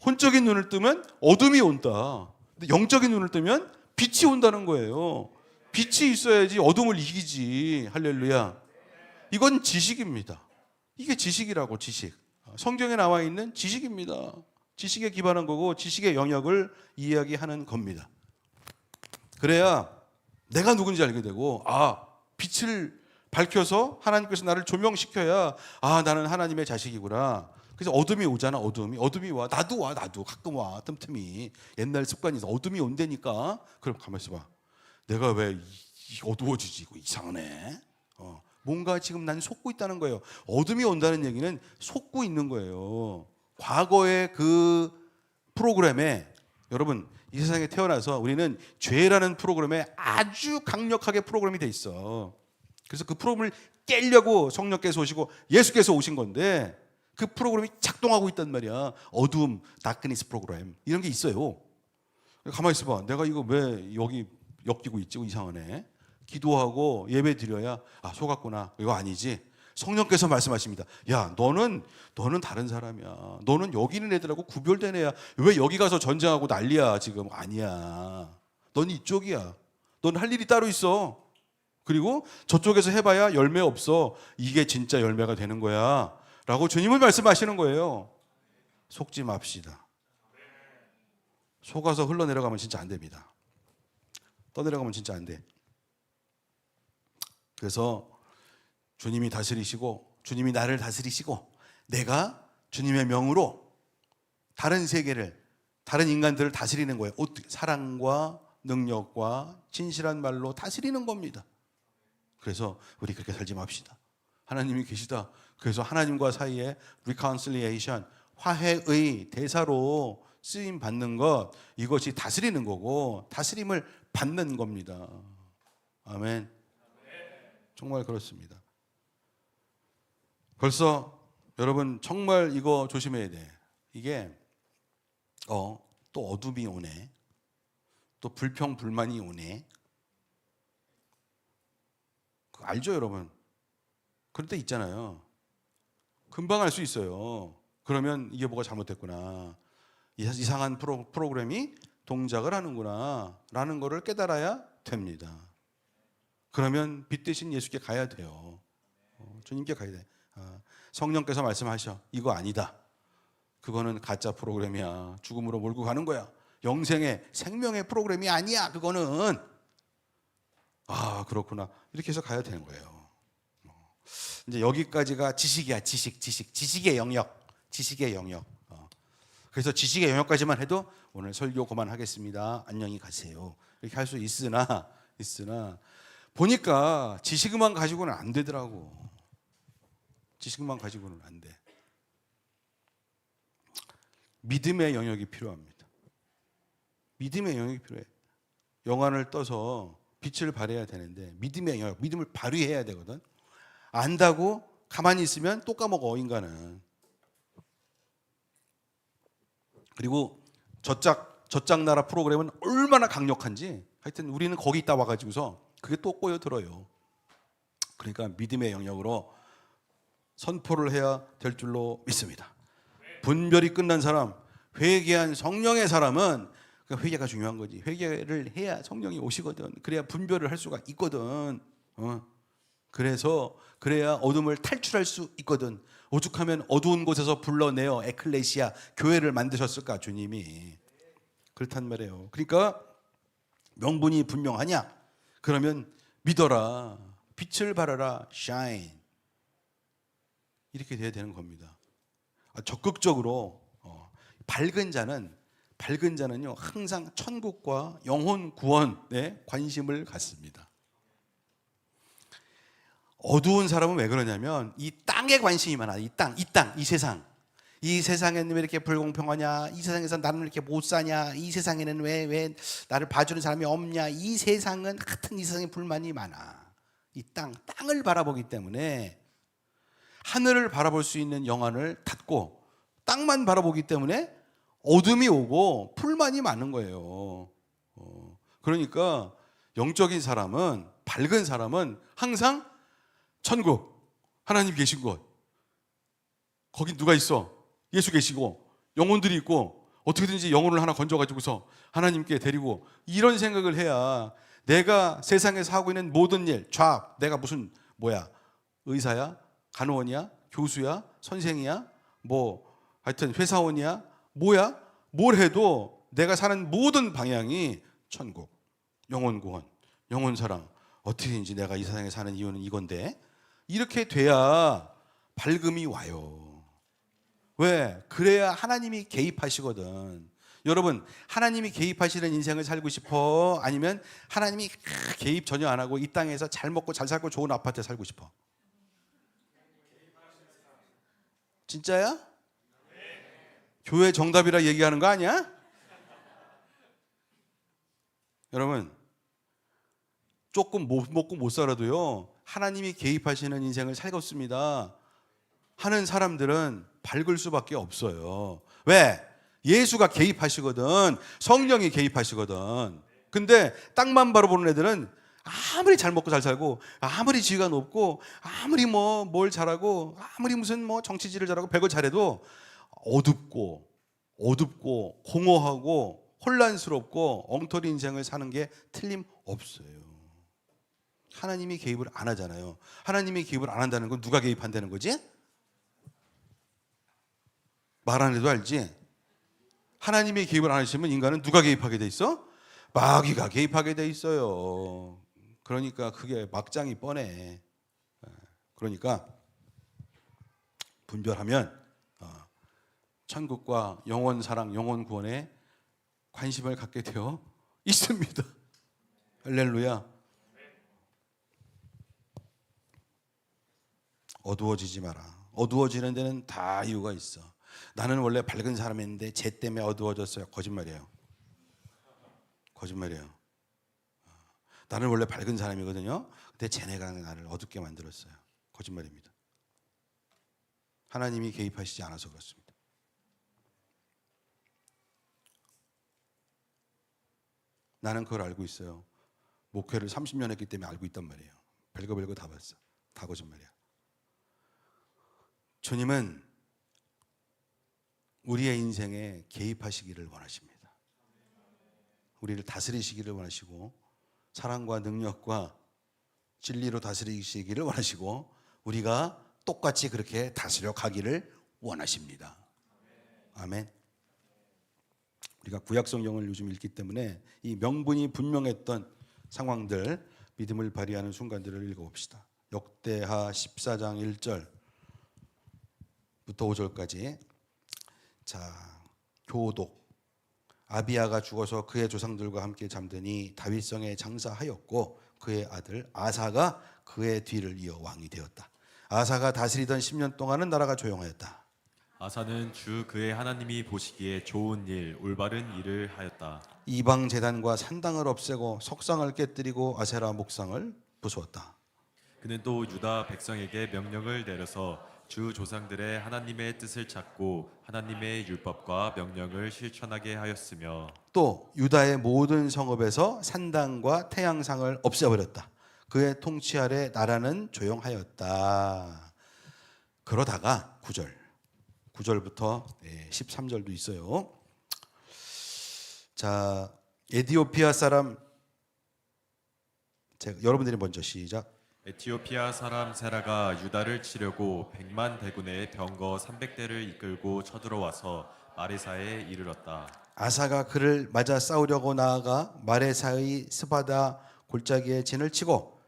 혼적인 눈을 뜨면 어둠이 온다. 근데 영적인 눈을 뜨면 빛이 온다는 거예요. 빛이 있어야지 어둠을 이기지. 할렐루야. 이건 지식입니다. 이게 지식이라고. 지식. 성경에 나와 있는 지식입니다. 지식에 기반한 거고 지식의 영역을 이야기하는 겁니다. 그래야 내가 누군지 알게 되고, 빛을 밝혀서 하나님께서 나를 조명시켜야 나는 하나님의 자식이구나. 그래서 어둠이 오잖아. 어둠이 와. 나도 가끔 와. 틈틈이 옛날 습관이 있어. 어둠이 온다니까. 그럼 가만히 있어봐. 내가 왜 어두워지지? 이거 이상하네. 뭔가 지금 난 속고 있다는 거예요. 어둠이 온다는 얘기는 속고 있는 거예요. 과거의 그 프로그램에, 여러분 이 세상에 태어나서 우리는 죄라는 프로그램에 아주 강력하게 프로그램이 돼 있어. 그래서 그 프로그램을 깨려고 성령께서 오시고 예수께서 오신 건데 그 프로그램이 작동하고 있단 말이야. 어둠, 다크니스 프로그램 이런 게 있어요. 가만히 있어봐. 내가 이거 왜 여기 엮이고 있지? 이상하네. 기도하고 예배 드려야 속았구나. 이거 아니지. 성령께서 말씀하십니다. 야, 너는 다른 사람이야. 너는 여기 있는 애들하고 구별된 애야. 왜 여기 가서 전쟁하고 난리야 지금? 아니야. 넌 이쪽이야. 넌 할 일이 따로 있어. 그리고 저쪽에서 해봐야 열매 없어. 이게 진짜 열매가 되는 거야 라고 주님은 말씀하시는 거예요. 속지 맙시다. 속아서 흘러내려가면 진짜 안 됩니다. 떠내려가면 진짜 안 돼. 그래서 주님이 다스리시고 주님이 나를 다스리시고 내가 주님의 명으로 다른 세계를, 다른 인간들을 다스리는 거예요. 사랑과 능력과 진실한 말로 다스리는 겁니다. 그래서 우리 그렇게 살지 맙시다. 하나님이 계시다. 그래서 하나님과 사이에 reconciliation, 화해의 대사로 쓰임 받는 것, 이것이 다스리는 거고 다스림을 받는 겁니다. 아멘. 정말 그렇습니다. 벌써 여러분 정말 이거 조심해야 돼. 이게 또 어둠이 오네. 또 불평 불만이 오네. 그거 알죠, 여러분? 그럴 때 있잖아요. 금방 알 수 있어요. 그러면 이게 뭐가 잘못됐구나. 이상한 프로그램이 동작을 하는구나 라는 거를 깨달아야 됩니다. 그러면 빛 대신 예수께 가야 돼요. 주님께 가야 돼. 성령께서 말씀하셔. 이거 아니다. 그거는 가짜 프로그램이야. 죽음으로 몰고 가는 거야. 영생의 생명의 프로그램이 아니야. 그거는. 그렇구나. 이렇게 해서 가야 되는 거예요. 이제 여기까지가 지식이야. 지식의 영역. 지식의 영역. 그래서 지식의 영역까지만 해도 오늘 설교 그만하겠습니다. 안녕히 가세요. 이렇게 할 수 있으나 보니까 지식만 가지고는 안 되더라고. 지식만 가지고는 안 돼. 믿음의 영역이 필요합니다. 믿음의 영역이 필요해. 영안을 떠서 빛을 발해야 되는데 믿음의 영역, 믿음을 발휘해야 되거든. 안다고 가만히 있으면 또 까먹어, 인간은. 그리고 저짝 나라 프로그램은 얼마나 강력한지 하여튼 우리는 거기 있다 와가지고서 그게 또 꼬여들어요. 그러니까 믿음의 영역으로 선포를 해야 될 줄로 믿습니다. 분별이 끝난 사람, 회개한 성령의 사람은 회개가 중요한 거지. 회개를 해야 성령이 오시거든. 그래야 분별을 할 수가 있거든. 그래야 어둠을 탈출할 수 있거든. 오죽하면 어두운 곳에서 불러내어 에클레시아 교회를 만드셨을까 주님이. 그렇단 말이에요. 그러니까 명분이 분명하냐? 그러면 믿어라. 빛을 발하라. shine. 이렇게 돼야 되는 겁니다. 적극적으로 밝은 자는요 항상 천국과 영혼 구원에 관심을 갖습니다. 어두운 사람은 왜 그러냐면 이 땅에 관심이 많아. 이 세상. 이 세상에는 왜 이렇게 불공평하냐? 이 세상에서 나는 왜 이렇게 못 사냐? 이 세상에는 왜 나를 봐주는 사람이 없냐? 이 세상은 하여튼 이 세상에 불만이 많아. 이 땅을 바라보기 때문에 하늘을 바라볼 수 있는 영안을 닫고 땅만 바라보기 때문에 어둠이 오고 불만이 많은 거예요. 그러니까 영적인 사람은, 밝은 사람은 항상 천국, 하나님 계신 곳, 거기 누가 있어? 예수 계시고 영혼들이 있고 어떻게든지 영혼을 하나 건져가지고서 하나님께 데리고, 이런 생각을 해야 내가 세상에서 하고 있는 모든 일, 내가 무슨 의사야? 간호원이야? 교수야? 선생이야? 하여튼 회사원이야? 뭘 해도 내가 사는 모든 방향이 천국, 영혼 구원, 영혼 사랑. 어떻게든지 내가 이 세상에 사는 이유는 이건데, 이렇게 돼야 밝음이 와요. 왜? 그래야 하나님이 개입하시거든. 여러분, 하나님이 개입하시는 인생을 살고 싶어? 아니면 하나님이 개입 전혀 안 하고 이 땅에서 잘 먹고 잘 살고 좋은 아파트에 살고 싶어? 진짜야? 교회 정답이라 얘기하는 거 아니야? 여러분, 조금 못 먹고 못 살아도요 하나님이 개입하시는 인생을 살겠습니다 하는 사람들은 밝을 수밖에 없어요. 왜? 예수가 개입하시거든. 성령이 개입하시거든. 근데 땅만 바라보는 애들은 아무리 잘 먹고 잘 살고 아무리 지위가 높고 아무리 뭘 잘하고 아무리 무슨 정치질을 잘하고 별걸 잘해도 어둡고 공허하고 혼란스럽고 엉터리 인생을 사는 게 틀림없어요. 하나님이 개입을 안 하잖아요. 하나님이 개입을 안 한다는 건 누가 개입한다는 거지? 말 안 해도 알지? 하나님이 개입을 안 하시면 인간은 누가 개입하게 돼 있어? 마귀가 개입하게 돼 있어요. 그러니까 그게 막장이 뻔해. 그러니까 분별하면 천국과 영혼 사랑, 영혼 구원에 관심을 갖게 되어 있습니다. 할렐루야. 어두워지지 마라. 어두워지는 데는 다 이유가 있어. 나는 원래 밝은 사람인데 쟤 때문에 어두워졌어요. 거짓말이에요. 나는 원래 밝은 사람이거든요. 근데 쟤네가 나를 어둡게 만들었어요. 거짓말입니다. 하나님이 개입하시지 않아서 그렇습니다. 나는 그걸 알고 있어요. 목회를 30년 했기 때문에 알고 있단 말이에요. 별거 다 봤어. 다 거짓말이야. 주님은 우리의 인생에 개입하시기를 원하십니다. 우리를 다스리시기를 원하시고 사랑과 능력과 진리로 다스리시기를 원하시고 우리가 똑같이 그렇게 다스려 가기를 원하십니다. 아멘. 우리가 구약 성경을 요즘 읽기 때문에 이 명분이 분명했던 상황들, 믿음을 발휘하는 순간들을 읽어봅시다. 역대하 14장 1절부터 5절까지. 자, 교독. 아비야가 죽어서 그의 조상들과 함께 잠드니 다윗성에 장사하였고 그의 아들 아사가 그의 뒤를 이어 왕이 되었다. 아사가 다스리던 10년 동안은 나라가 조용하였다. 아사는 주 그의 하나님이 보시기에 좋은 일, 올바른 일을 하였다. 이방 제단과 산당을 없애고 석상을 깨뜨리고 아세라 목상을 부수었다. 그는 또 유다 백성에게 명령을 내려서 주 조상들의 하나님의 뜻을 찾고 하나님의 율법과 명령을 실천하게 하였으며 또 유다의 모든 성읍에서 산당과 태양상을 없애버렸다. 그의 통치 아래 나라는 조용하였다. 그러다가 9절부터 13절도 있어요. 자, 에디오피아 사람, 여러분들이 먼저 시작. 에티오피아 사람 세라가 유다를 치려고 100만 대군의 병거 300대를 이끌고 쳐들어와서 마레사에 이르렀다. 아사가 그를 맞아 싸우려고 나아가 마레사의 스바다 골짜기에 진을 치고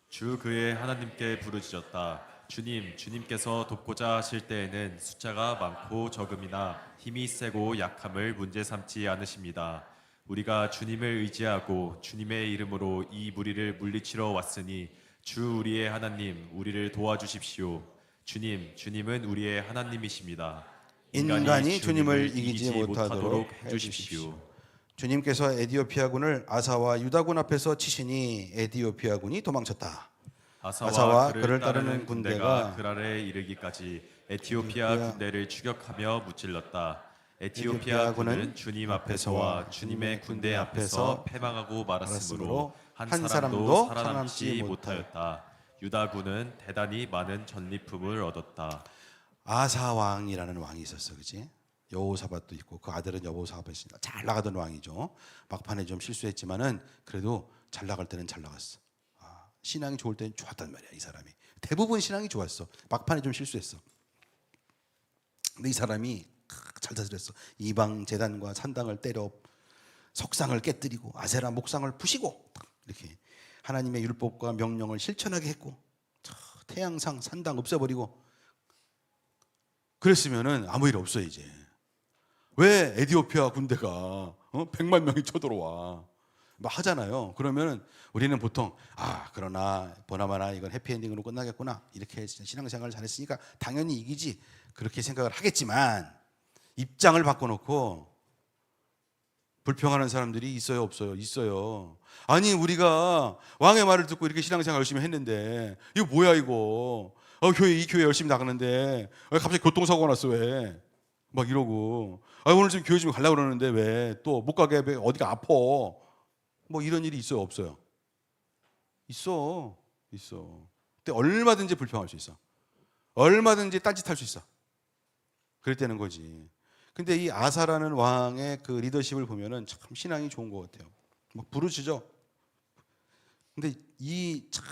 주 그의 하나님께 부르짖었다. 주님께서 돕고자 하실 때에는 숫자가 많고 적음이나 힘이 세고 약함을 문제 삼지 않으십니다. 우리가 주님을 의지하고 주님의 이름으로 이 무리를 물리치러 왔으니 주 우리의 하나님, 우리를 도와주십시오. 주님은 우리의 하나님이십니다. 인간이 주님을 이기지 못하도록 해주십시오. 주님께서 에디오피아군을 아사와 유다군 앞에서 치시니 에디오피아군이 도망쳤다. 아사와 그를 따르는 군대가 그랄에 이르기까지 에티오피아 군대를 추격하며 무찔렀다. 에티오피아 군은 주님 앞에서와 주님의 군대 앞에서 패망하고 말았으므로 한 사람도 살아남지 못하였다. 유다군은 대단히 많은 전리품을 얻었다. 아사 왕이라는 왕이 있었어, 그렇지? 여호사밧도 있고 그 아들은 여호사밧이니까 잘 나가던 왕이죠. 막판에 좀 실수했지만은 그래도 잘 나갈 때는 잘 나갔어. 신앙이 좋을 때는 좋았단 말이야, 이 사람이. 대부분 신앙이 좋았어. 막판에 좀 실수했어. 근데 이 사람이 잘 다스렸어. 이방 제단과 산당을 때려 석상을 깨뜨리고 아세라 목상을 부시고 이렇게 하나님의 율법과 명령을 실천하게 했고 태양상 산당 없애버리고 그랬으면은 아무 일 없어 이제. 왜 에디오피아 군대가 100만 명이 쳐들어와 막 하잖아요. 그러면은 우리는 보통 그러나 보나마나 이건 해피엔딩으로 끝나겠구나 이렇게 신앙생활을 잘했으니까 당연히 이기지 그렇게 생각을 하겠지만 입장을 바꿔놓고 불평하는 사람들이 있어요 없어요? 있어요. 아니 우리가 왕의 말을 듣고 이렇게 신앙생활 열심히 했는데 이거 뭐야 이거 이 교회 열심히 나가는데 왜 갑자기 교통사고가 났어 왜 막 이러고 오늘 좀 교회 좀 가려고 그러는데 왜 또 못 가게 왜 어디가 아파 뭐 이런 일이 있어요 없어요? 있어. 근데 얼마든지 불평할 수 있어. 얼마든지 딴짓할 수 있어. 그럴 때는 거지. 근데 이 아사라는 왕의 그 리더십을 보면은 참 신앙이 좋은 것 같아요. 막 부르짖어. 근데 이 참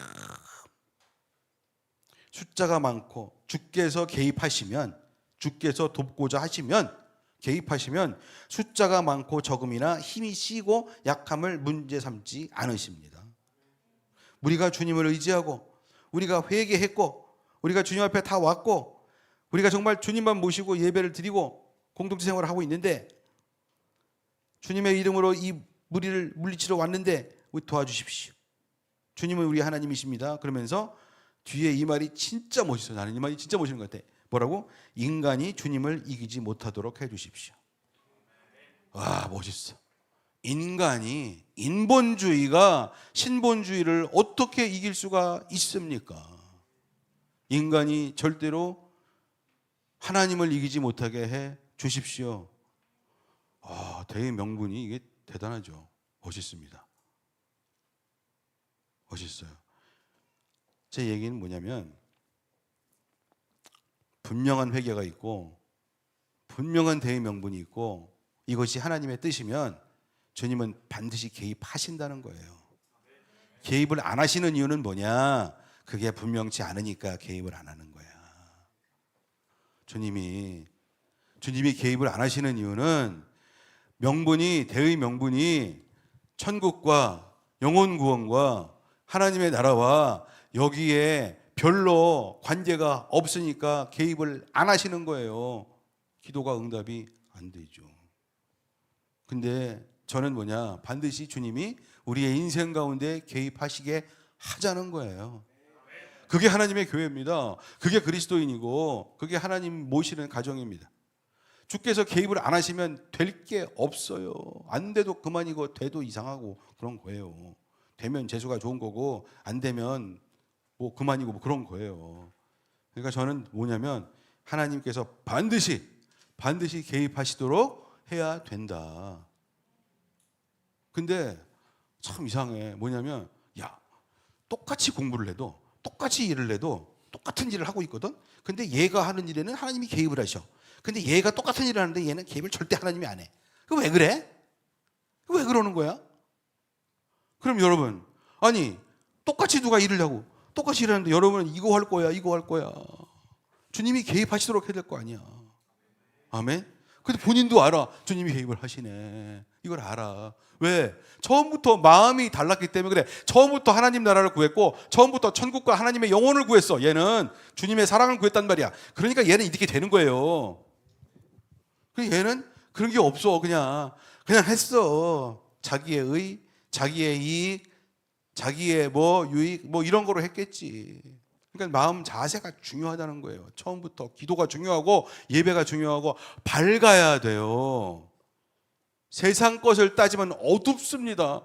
숫자가 많고 주께서 개입하시면 주께서 돕고자 하시면 개입하시면 숫자가 많고 적음이나 힘이 씨고 약함을 문제 삼지 않으십니다. 우리가 주님을 의지하고 우리가 회개했고 우리가 주님 앞에 다 왔고 우리가 정말 주님만 모시고 예배를 드리고 공동체 생활을 하고 있는데 주님의 이름으로 이 무리를 물리치러 왔는데 우리 도와주십시오. 주님은 우리 하나님이십니다. 그러면서 뒤에 이 말이 진짜 멋있어요. 나는 이 말이 진짜 멋있는 것 같아. 뭐라고? 인간이 주님을 이기지 못하도록 해주십시오. 와 멋있어. 인간이 인본주의가 신본주의를 어떻게 이길 수가 있습니까? 인간이 절대로 하나님을 이기지 못하게 해 주십시오. 대의 명분이 이게 대단하죠. 멋있습니다. 멋있어요. 제 얘기는 뭐냐면 분명한 회개가 있고 분명한 대의 명분이 있고 이것이 하나님의 뜻이면 주님은 반드시 개입하신다는 거예요. 개입을 안 하시는 이유는 뭐냐? 그게 분명치 않으니까 개입을 안 하는 거야. 주님이 개입을 안 하시는 이유는 대의 명분이 천국과 영혼 구원과 하나님의 나라와 여기에 별로 관계가 없으니까 개입을 안 하시는 거예요. 기도가 응답이 안 되죠. 근데 저는 반드시 주님이 우리의 인생 가운데 개입하시게 하자는 거예요. 그게 하나님의 교회입니다. 그게 그리스도인이고 그게 하나님 모시는 가정입니다. 주께서 개입을 안 하시면 될 게 없어요. 안 돼도 그만이고 돼도 이상하고 그런 거예요. 되면 재수가 좋은 거고 안 되면 뭐 그만이고 뭐 그런 거예요. 그러니까 저는 하나님께서 반드시 개입하시도록 해야 된다. 근데 참 이상해. 똑같이 공부를 해도 똑같이 일을 해도 똑같은 일을 하고 있거든. 근데 얘가 하는 일에는 하나님이 개입을 하셔. 근데 얘가 똑같은 일을 하는데 얘는 개입을 절대 하나님이 안 해. 그 왜 그래? 왜 그러는 거야? 그럼 여러분, 똑같이 누가 일을 하고 똑같이 일하는데 여러분은 이거 할 거야. 주님이 개입하시도록 해야 될 거 아니야. 아멘? 근데 본인도 알아. 주님이 개입을 하시네. 이걸 알아. 왜? 처음부터 마음이 달랐기 때문에 그래. 처음부터 하나님 나라를 구했고 처음부터 천국과 하나님의 영혼을 구했어. 얘는 주님의 사랑을 구했단 말이야. 그러니까 얘는 이렇게 되는 거예요. 얘는 그런 게 없어. 그냥 했어. 자기의 의, 자기의 이익, 자기의 유익 이런 거로 했겠지. 그러니까 마음 자세가 중요하다는 거예요. 처음부터 기도가 중요하고 예배가 중요하고 밝아야 돼요. 세상 것을 따지면 어둡습니다.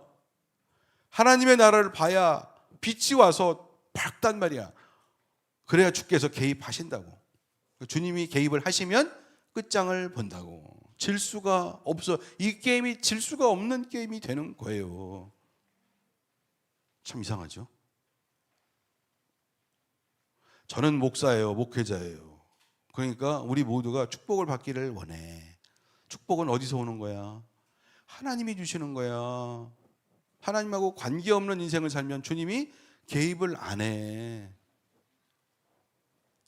하나님의 나라를 봐야 빛이 와서 밝단 말이야. 그래야 주께서 개입하신다고. 주님이 개입을 하시면 끝장을 본다고. 질 수가 없어. 이 게임이 질 수가 없는 게임이 되는 거예요. 참 이상하죠? 저는 목사예요. 목회자예요. 그러니까 우리 모두가 축복을 받기를 원해. 축복은 어디서 오는 거야? 하나님이 주시는 거야. 하나님하고 관계없는 인생을 살면 주님이 개입을 안 해.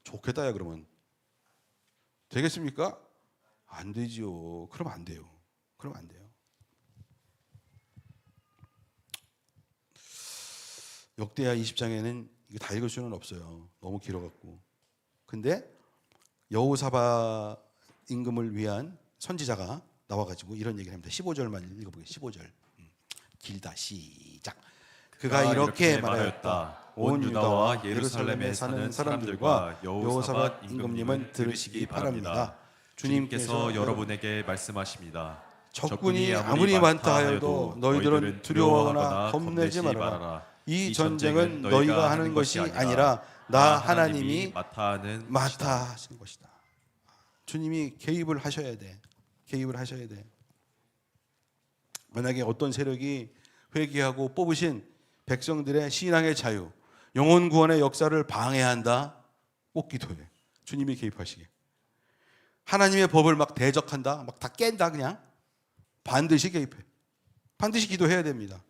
좋겠다야 그러면. 되겠습니까? 안 되지요. 그럼 안 돼요. 역대하 20장에는 이거 다 읽을 수는 없어요. 너무 길어갖고. 근데 여호사밧 임금을 위한 선지자가 나와가지고 이런 얘기를 합니다. 15절만 읽어보게. 15절. 길다. 시작. 그가 이렇게 말하였다. 온 유다와 예루살렘에 사는 사람들과 여호사밧 임금님은 들으시기 바랍니다. 주님께서 여러분에게 말씀하십니다. 적군이 아무리 많다 하여도 너희들은 두려워하거나 겁내지 말아라. 이 전쟁은 너희가 하는 것이 아니라 나 하나님이 맡아 하시는 것이다. 주님이 개입을 하셔야 돼. 만약에 어떤 세력이 회개하고 뽑으신 백성들의 신앙의 자유, 영혼 구원의 역사를 방해한다. 꼭 기도해. 주님이 개입하시게. 하나님의 법을 막 대적한다. 막 다 깬다 그냥. 반드시 개입해. 반드시 기도해야 됩니다.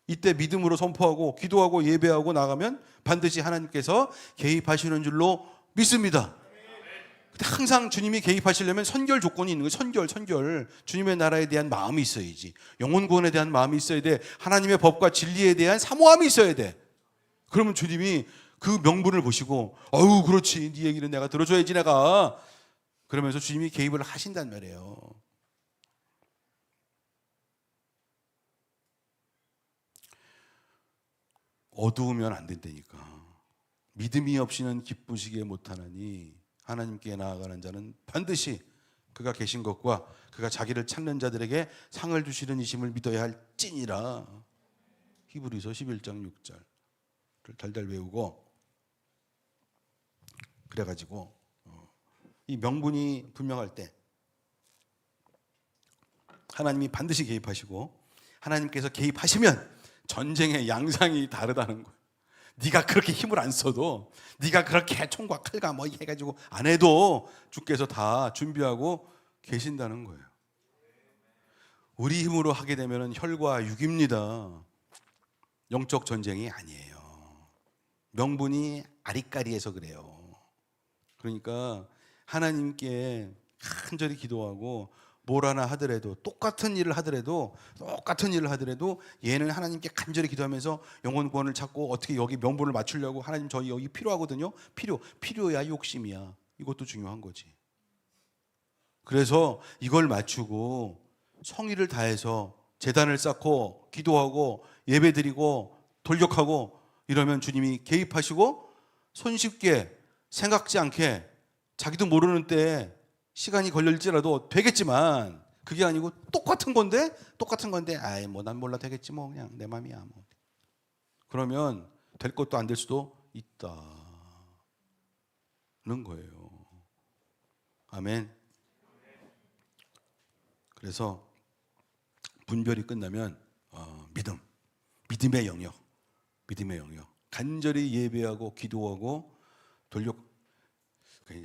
이때 믿음으로 선포하고 기도하고 예배하고 나가면 반드시 하나님께서 개입하시는 줄로 믿습니다. 근데 항상 주님이 개입하시려면 선결 조건이 있는 거예요. 선결. 주님의 나라에 대한 마음이 있어야지. 영혼 구원에 대한 마음이 있어야 돼. 하나님의 법과 진리에 대한 사모함이 있어야 돼. 그러면 주님이 그 명분을 보시고 그렇지. 네 얘기는 내가 들어줘야지 내가. 그러면서 주님이 개입을 하신단 말이에요. 어두우면 안 된다니까. 믿음이 없이는 기쁘시게 못하나니 하나님께 나아가는 자는 반드시 그가 계신 것과 그가 자기를 찾는 자들에게 상을 주시는 이심을 믿어야 할지니라. 히브리서 11장 6절을 달달 외우고 그래가지고 이 명분이 분명할 때 하나님이 반드시 개입하시고 하나님께서 개입하시면 전쟁의 양상이 다르다는 거예요. 네가 그렇게 힘을 안 써도, 네가 그렇게 총과 칼과 뭐 해가지고 안 해도 주께서 다 준비하고 계신다는 거예요. 우리 힘으로 하게 되면 혈과 육입니다. 영적 전쟁이 아니에요. 명분이 아리까리해서 그래요. 그러니까 하나님께 간절히 기도하고 뭘 하나 하더라도, 똑같은 일을 하더라도 얘는 하나님께 간절히 기도하면서 영혼 구원을 찾고 어떻게 여기 명분을 맞추려고, 하나님 저희 여기 필요하거든요. 필요야 욕심이야. 이것도 중요한 거지. 그래서 이걸 맞추고 성의를 다해서 제단을 쌓고 기도하고 예배드리고 돌격하고 이러면 주님이 개입하시고 손쉽게 생각지 않게 자기도 모르는 때에 시간이 걸릴지라도 되겠지만, 그게 아니고 똑같은 건데 아이 뭐 난 몰라 되겠지 뭐 그냥 내 맘이야 뭐. 그러면 될 것도 안 될 수도 있다는 거예요. 아멘. 그래서 분별이 끝나면 믿음의 영역 간절히 예배하고 기도하고 돌격.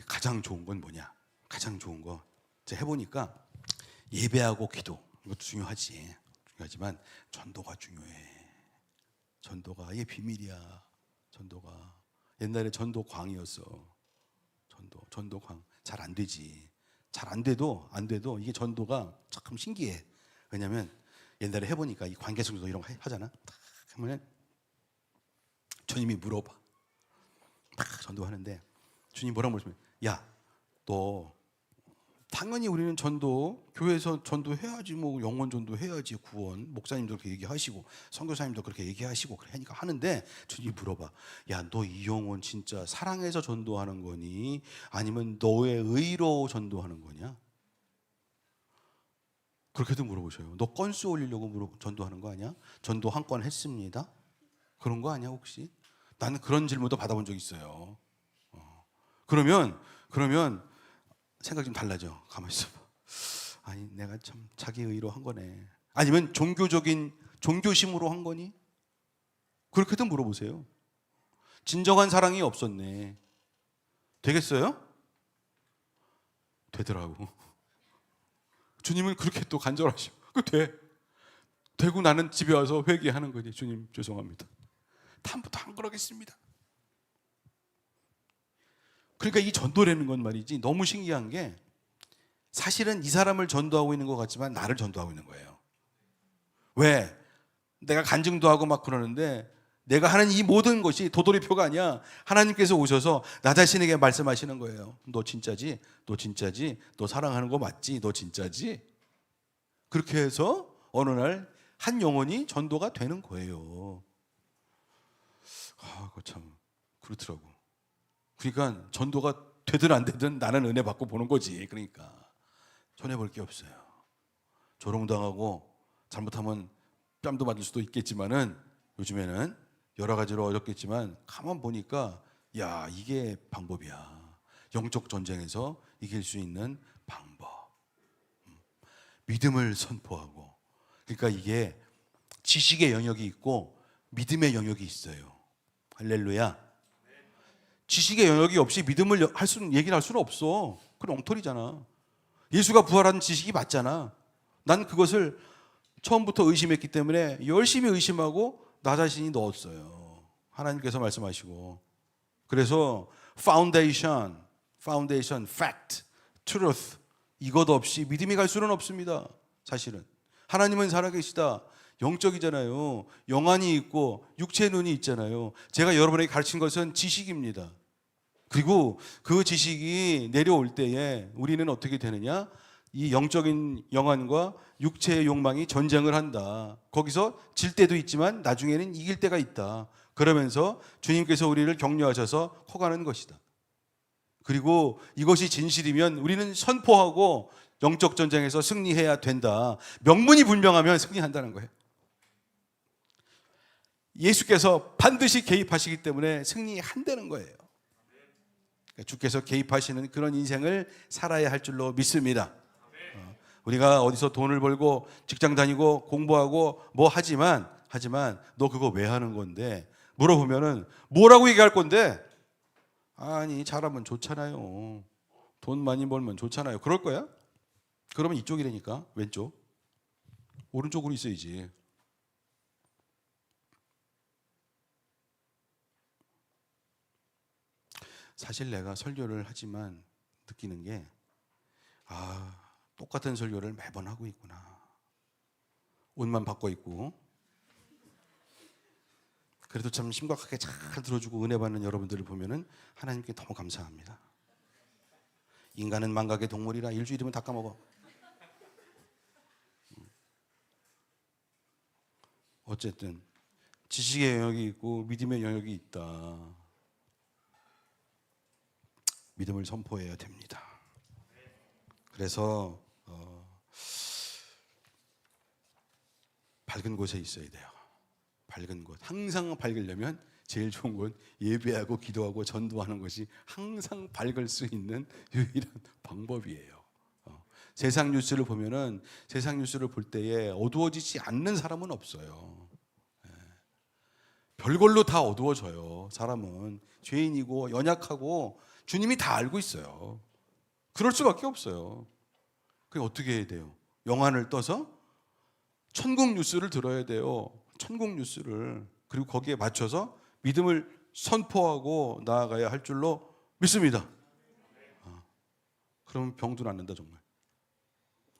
가장 좋은 건 뭐냐? 가장 좋은 거 제가 해보니까 예배하고 기도, 이것도 중요하지만 전도가 중요해. 전도가 이게 비밀이야. 전도가 옛날에 전도광이었어. 전도광 잘 안 되지. 잘 안 돼도 이게 전도가 참 신기해. 왜냐면 옛날에 해보니까 이 관계성도 이런 거 하잖아. 딱 하면 주님이 물어봐. 딱 전도하는데 주님 뭐라고 물으시면, 야, 너 당연히 우리는 전도, 교회에서 전도해야지, 뭐 영혼 전도해야지, 구원, 목사님도 그렇게 얘기하시고 선교사님도 그렇게 얘기하시고 그래 하니까 하는데, 주님이 물어봐. 야, 너 이 영혼 진짜 사랑해서 전도하는 거니? 아니면 너의 의로 전도하는 거냐? 그렇게도 물어보셔요. 너 건수 올리려고 전도하는 거 아니야? 전도 한 건 했습니다. 그런 거 아니야 혹시? 나는 그런 질문도 받아본 적 있어요. 그러면 생각 좀 달라져. 가만히 있어봐. 아니 내가 참 자기 의로 한 거네. 아니면 종교심으로 한 거니? 그렇게도 물어보세요. 진정한 사랑이 없었네. 되겠어요? 되더라고. 주님은 그렇게 또 간절하셔. 되고 나는 집에 와서 회개하는 거지. 주님 죄송합니다. 다음부터 안 그러겠습니다. 그러니까 이 전도라는 건 말이지, 너무 신기한 게 사실은 이 사람을 전도하고 있는 것 같지만 나를 전도하고 있는 거예요. 왜? 내가 간증도 하고 막 그러는데 내가 하는 이 모든 것이 도돌이표가 아니야. 하나님께서 오셔서 나 자신에게 말씀하시는 거예요. 너 진짜지? 너 사랑하는 거 맞지? 너 진짜지? 그렇게 해서 어느 날 한 영혼이 전도가 되는 거예요. 그거 참 그렇더라고. 그러니까 전도가 되든 안 되든 나는 은혜 받고 보는 거지. 그러니까 손해볼 게 없어요. 조롱당하고 잘못하면 뺨도 맞을 수도 있겠지만은, 요즘에는 여러 가지로 어렵겠지만 가만 보니까 야, 이게 방법이야. 영적 전쟁에서 이길 수 있는 방법. 믿음을 선포하고. 그러니까 이게 지식의 영역이 있고 믿음의 영역이 있어요. 할렐루야. 지식의 영역이 없이 믿음을 얘기를 할 수는 없어. 그건 엉터리잖아. 예수가 부활한 지식이 맞잖아. 난 그것을 처음부터 의심했기 때문에 열심히 의심하고 나 자신이 넣었어요. 하나님께서 말씀하시고. 그래서 foundation, fact, truth, 이것 없이 믿음이 갈 수는 없습니다. 사실은 하나님은 살아계시다. 영적이잖아요. 영안이 있고 육체의 눈이 있잖아요. 제가 여러분에게 가르친 것은 지식입니다. 그리고 그 지식이 내려올 때에 우리는 어떻게 되느냐? 이 영적인 영안과 육체의 욕망이 전쟁을 한다. 거기서 질 때도 있지만 나중에는 이길 때가 있다. 그러면서 주님께서 우리를 격려하셔서 커가는 것이다. 그리고 이것이 진실이면 우리는 선포하고 영적 전쟁에서 승리해야 된다. 명분이 분명하면 승리한다는 거예요. 예수께서 반드시 개입하시기 때문에 승리한다는 거예요. 주께서 개입하시는 그런 인생을 살아야 할 줄로 믿습니다. 우리가 어디서 돈을 벌고 직장 다니고 공부하고 뭐 하지만 너 그거 왜 하는 건데 물어보면은 뭐라고 얘기할 건데? 아니 잘하면 좋잖아요. 돈 많이 벌면 좋잖아요. 그럴 거야? 그러면 이쪽이라니까. 왼쪽. 오른쪽으로 있어야지. 사실 내가 설교를 하지만 느끼는 게 똑같은 설교를 매번 하고 있구나. 옷만 바꿔 입고. 그래도 참 심각하게 잘 들어주고 은혜 받는 여러분들을 보면은 하나님께 너무 감사합니다. 인간은 망각의 동물이라 일주일이면 다 까먹어. 어쨌든 지식의 영역이 있고 믿음의 영역이 있다. 믿음을 선포해야 됩니다. 그래서 밝은 곳에 있어야 돼요. 밝은 곳. 항상 밝으려면 제일 좋은 건 예배하고 기도하고 전도하는 것이 항상 밝을 수 있는 유일한 방법이에요. 세상 뉴스를 보면은 세상 뉴스를 볼 때에 어두워지지 않는 사람은 없어요. 별걸로 다 어두워져요. 사람은 죄인이고 연약하고 주님이 다 알고 있어요. 그럴 수밖에 없어요. 그게 어떻게 해야 돼요? 영안을 떠서 천국 뉴스를 들어야 돼요. 천국 뉴스를. 그리고 거기에 맞춰서 믿음을 선포하고 나아가야 할 줄로 믿습니다. 그러면 병도 낫는다 정말.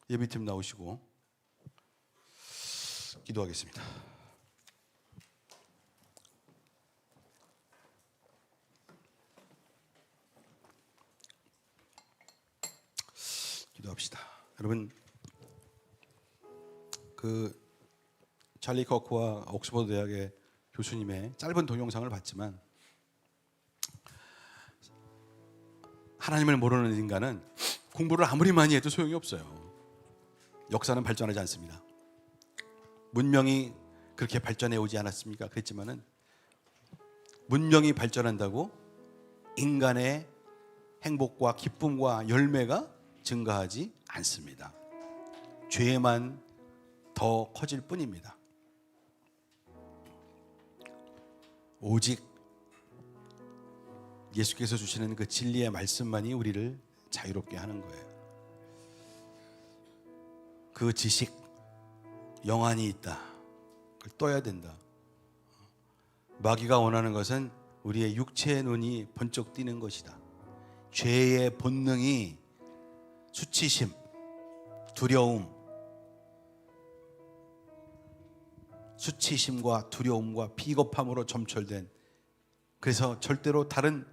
예비팀 나오시고 기도하겠습니다. 기도합시다. 여러분, 찰리 커크와 옥스퍼드 대학의 교수님의 짧은 동영상을 봤지만 하나님을 모르는 인간은 공부를 아무리 많이 해도 소용이 없어요. 역사는 발전하지 않습니다. 문명이 그렇게 발전해 오지 않았습니까? 그랬지만은 문명이 발전한다고 인간의 행복과 기쁨과 열매가 증가하지 않습니다. 죄만 더 커질 뿐입니다. 오직 예수께서 주시는 그 진리의 말씀만이 우리를 자유롭게 하는 거예요. 그 지식, 영안이 있다. 그걸 떠야 된다. 마귀가 원하는 것은 우리의 육체의 눈이 번쩍 뜨는 것이다. 죄의 본능이 수치심, 두려움, 수치심과 두려움과 비겁함으로 점철된, 그래서 절대로 다른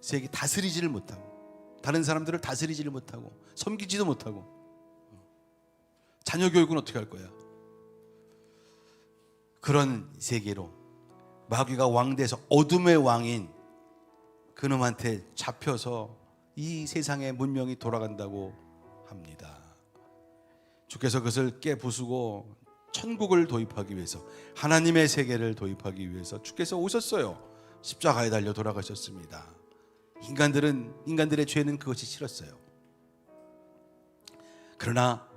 세계 다스리지를 못하고 다른 사람들을 다스리지를 못하고 섬기지도 못하고 자녀 교육은 어떻게 할 거야? 그런 세계로 마귀가 왕돼서 어둠의 왕인 그놈한테 잡혀서 이 세상의 문명이 돌아간다고 합니다. 주께서 그것을 깨부수고 천국을 도입하기 위해서, 하나님의 세계를 도입하기 위해서 주께서 오셨어요. 십자가에 달려 돌아가셨습니다. 인간들의 죄는 그것이 싫었어요. 그러나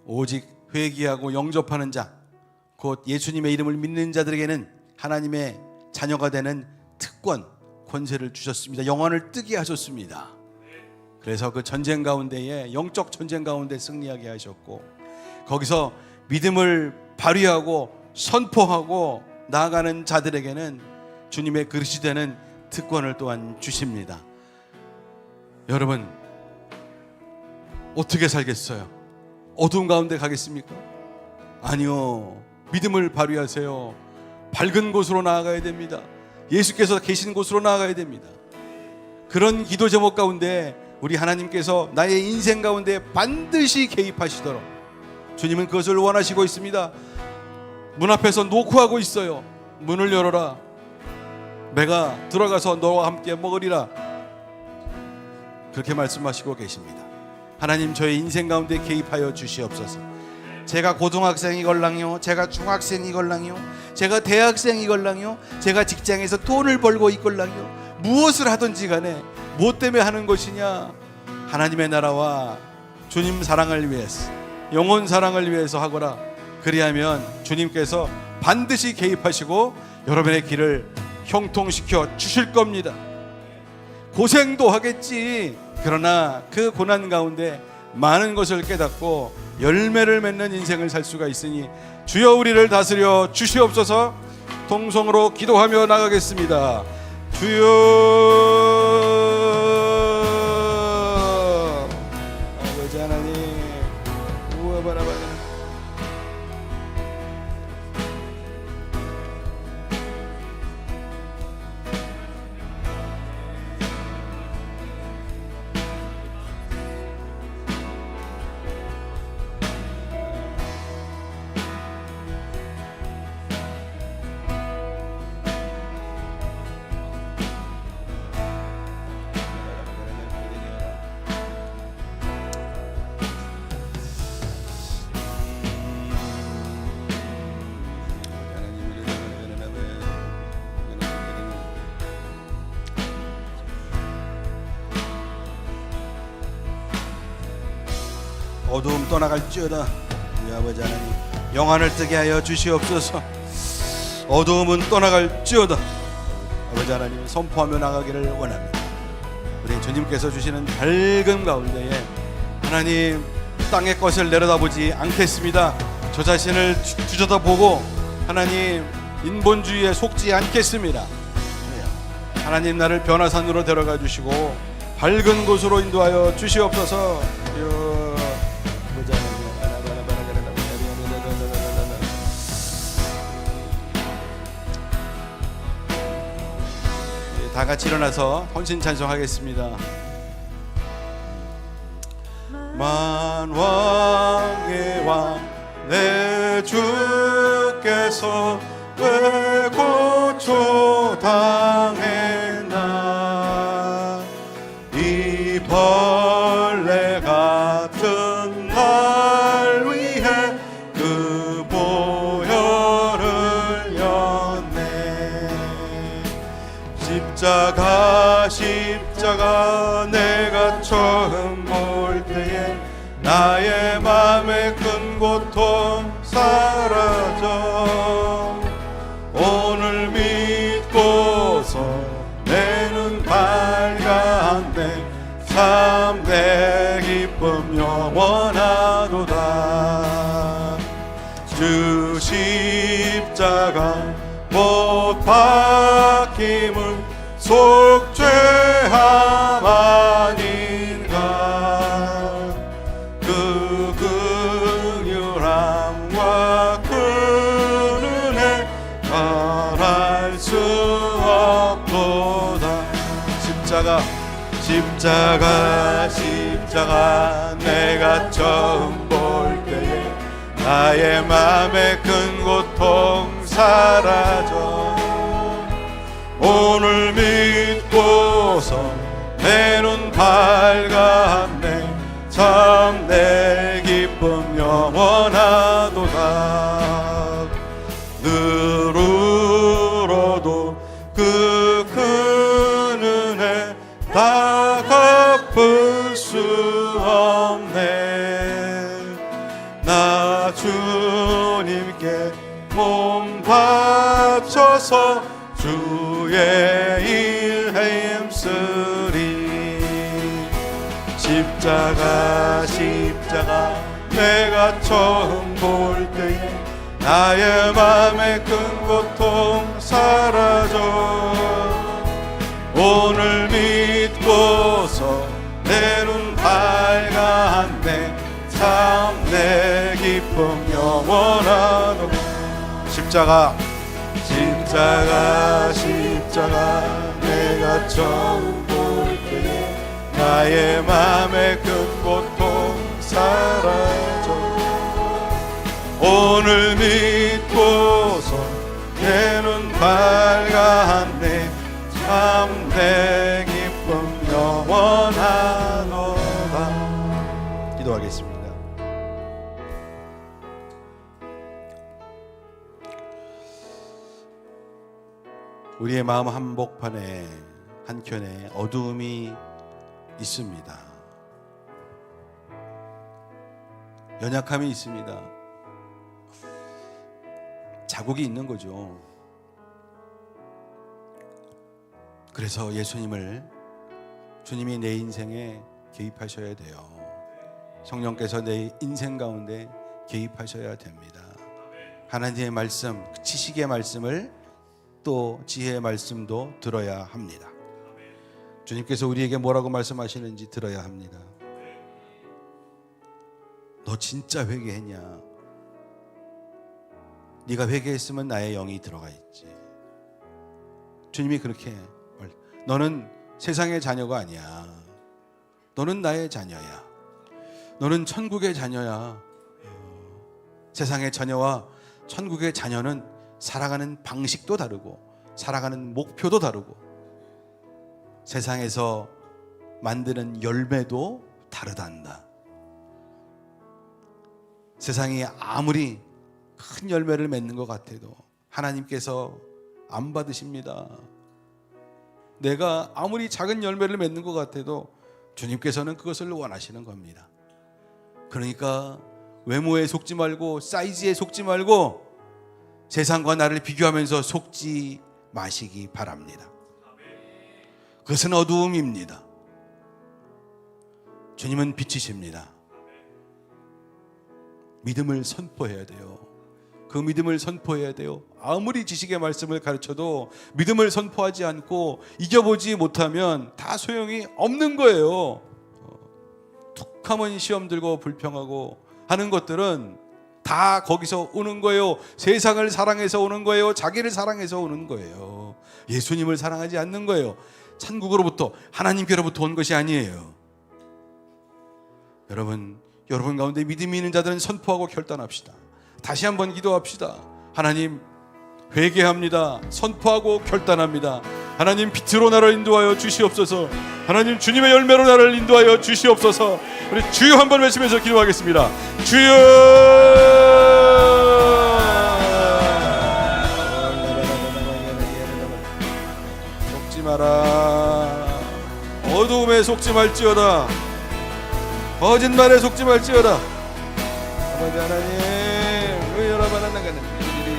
오직 회개하고 영접하는 자, 곧 예수님의 이름을 믿는 자들에게는 하나님의 자녀가 되는 특권, 권세를 주셨습니다. 영혼을 뜨게 하셨습니다. 그래서 그 전쟁 가운데에, 영적 전쟁 가운데 승리하게 하셨고, 거기서 믿음을 발휘하고 선포하고 나아가는 자들에게는 주님의 그릇이 되는 특권을 또한 주십니다. 여러분, 어떻게 살겠어요? 어두운 가운데 가겠습니까? 아니요. 믿음을 발휘하세요. 밝은 곳으로 나아가야 됩니다. 예수께서 계신 곳으로 나아가야 됩니다. 그런 기도 제목 가운데 우리 하나님께서 나의 인생 가운데 반드시 개입하시도록 주님은 그것을 원하시고 있습니다. 문 앞에서 노크하고 있어요. 문을 열어라. 내가 들어가서 너와 함께 먹으리라. 그렇게 말씀하시고 계십니다. 하나님, 저의 인생 가운데 개입하여 주시옵소서. 제가 고등학생이걸랑요, 제가 중학생이걸랑요, 제가 대학생이걸랑요, 제가 직장에서 돈을 벌고 있걸랑요, 무엇을 하든지 간에 무엇 때문에 하는 것이냐? 하나님의 나라와 주님 사랑을 위해서, 영혼 사랑을 위해서 하거라. 그리하면 주님께서 반드시 개입하시고 여러분의 길을 형통시켜 주실 겁니다. 고생도 하겠지. 그러나 그 고난 가운데 많은 것을 깨닫고 열매를 맺는 인생을 살 수가 있으니 주여 우리를 다스려 주시옵소서. 통성으로 기도하며 나가겠습니다. 주여, 아버지 하나님, 우와바라바라. 어두움 떠나갈지어다. 우리 아버지 하나님, 영안을 뜨게 하여 주시옵소서. 어두움은 떠나갈지어다. 아버지 하나님, 선포하며 나가기를 원합니다. 우리 주님께서 주시는 밝은 가운데에 하나님, 땅의 것을 내려다보지 않겠습니다. 저 자신을 뒤져다보고 하나님, 인본주의에 속지 않겠습니다. 하나님, 나를 변화산으로 데려가 주시고 밝은 곳으로 인도하여 주시옵소서. 다 같이 일어나서 헌신 찬송하겠습니다. 만왕의 왕 내 주께서 왜 고초당했나. 이 벌레 같은 날 위해 그 보혈을 였네. 십자가 내가 처음 볼 때에 나의 맘에 큰 고통 사라져. 오늘 믿고서 내 눈 밝았네. 참 내 기쁨 영원하도다. 주 십자가 못 박힘은 속죄함 아닌가. 그 긍휼함과 그 은혜 말할 수 없도다. 십자가 내가 처음 볼 때에 나의 맘에 큰 고통 사라져. 오늘 믿고서 내 눈 밝았네. 참 내 기쁨 영원하도다. 늘 울어도 그 큰 은혜 다 갚을 수 없네. 나 주님께 몸 바쳐서 주의 일 힘쓰리. 십자가 내가 처음 볼 때에 나의 맘에 큰 고통 사라져. 오늘 믿고서 내 눈 밝았네. 참 내 기쁨 영원하노. 십자가 내가 처음 볼 때에 나의 맘에 큰 고통 사라져. 오늘 믿고서 내 눈 밝았네. 참 내 기쁨 영원하도다. 기도하겠습니다. 우리의 마음 한복판에 한켠에 어두움이 있습니다. 연약함이 있습니다. 자국이 있는 거죠. 그래서 주님이 내 인생에 개입하셔야 돼요. 성령께서 내 인생 가운데 개입하셔야 됩니다. 하나님의 말씀, 지식의 말씀을 또 지혜의 말씀도 들어야 합니다. 주님께서 우리에게 뭐라고 말씀하시는지 들어야 합니다. 너 진짜 회개했냐? 네가 회개했으면 나의 영이 들어가 있지. 주님이 그렇게 너는 세상의 자녀가 아니야. 너는 나의 자녀야. 너는 천국의 자녀야. 세상의 자녀와 천국의 자녀는 살아가는 방식도 다르고 살아가는 목표도 다르고 세상에서 만드는 열매도 다르단다. 세상이 아무리 큰 열매를 맺는 것 같아도 하나님께서 안 받으십니다. 내가 아무리 작은 열매를 맺는 것 같아도 주님께서는 그것을 원하시는 겁니다. 그러니까 외모에 속지 말고 사이즈에 속지 말고 세상과 나를 비교하면서 속지 마시기 바랍니다. 그것은 어두움입니다. 주님은 빛이십니다. 믿음을 선포해야 돼요. 그 믿음을 선포해야 돼요. 아무리 지식의 말씀을 가르쳐도 믿음을 선포하지 않고 이겨보지 못하면 다 소용이 없는 거예요. 툭하면 시험 들고 불평하고 하는 것들은 다 거기서 오는 거예요. 세상을 사랑해서 오는 거예요. 자기를 사랑해서 오는 거예요. 예수님을 사랑하지 않는 거예요. 천국으로부터 하나님께로부터 온 것이 아니에요. 여러분 가운데 믿음이 있는 자들은 선포하고 결단합시다. 다시 한번 기도합시다. 하나님 회개합니다. 선포하고 결단합니다. 하나님 빛으로 나를 인도하여 주시옵소서. 하나님 주님의 열매로 나를 인도하여 주시옵소서. 우리 주여 한번 외치면서 기도하겠습니다. 주여. 속지 마라. 어두움에 속지 말지어다. 거짓말에 속지 말지어다. 아버지 하나님 의여라만 나가는 일이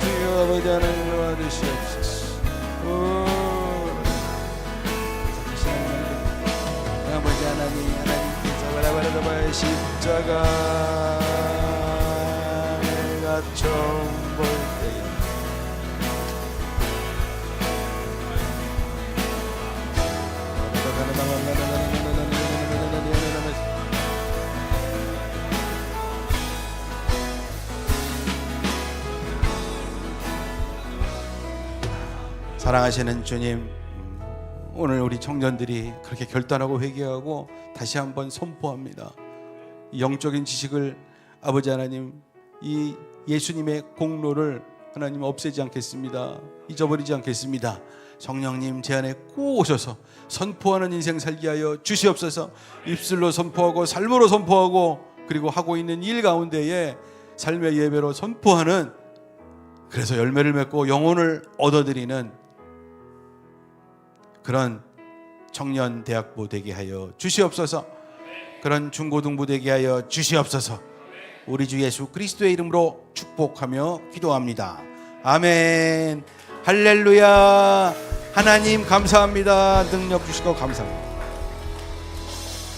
주여 아버지 하나님 도와주시옵소서. 아버지 하나님께서 바라바라바의 십자가가 처음 볼 때에 사랑하시는 주님, 오늘 우리 청년들이 그렇게 결단하고 회개하고 다시 한번 선포합니다. 영적인 지식을 아버지 하나님, 이 예수님의 공로를 하나님 없애지 않겠습니다. 잊어버리지 않겠습니다. 성령님 제 안에 꼭 오셔서 선포하는 인생 살게 하여 주시옵소서. 입술로 선포하고 삶으로 선포하고 그리고 하고 있는 일 가운데에 삶의 예배로 선포하는, 그래서 열매를 맺고 영혼을 얻어들이는 그런 청년 대학부 되게 하여 주시옵소서. 그런 중고등부 되게 하여 주시옵소서. 우리 주 예수 그리스도의 이름으로 축복하며 기도합니다. 아멘. 할렐루야. 하나님 감사합니다. 능력 주시고 감사합니다.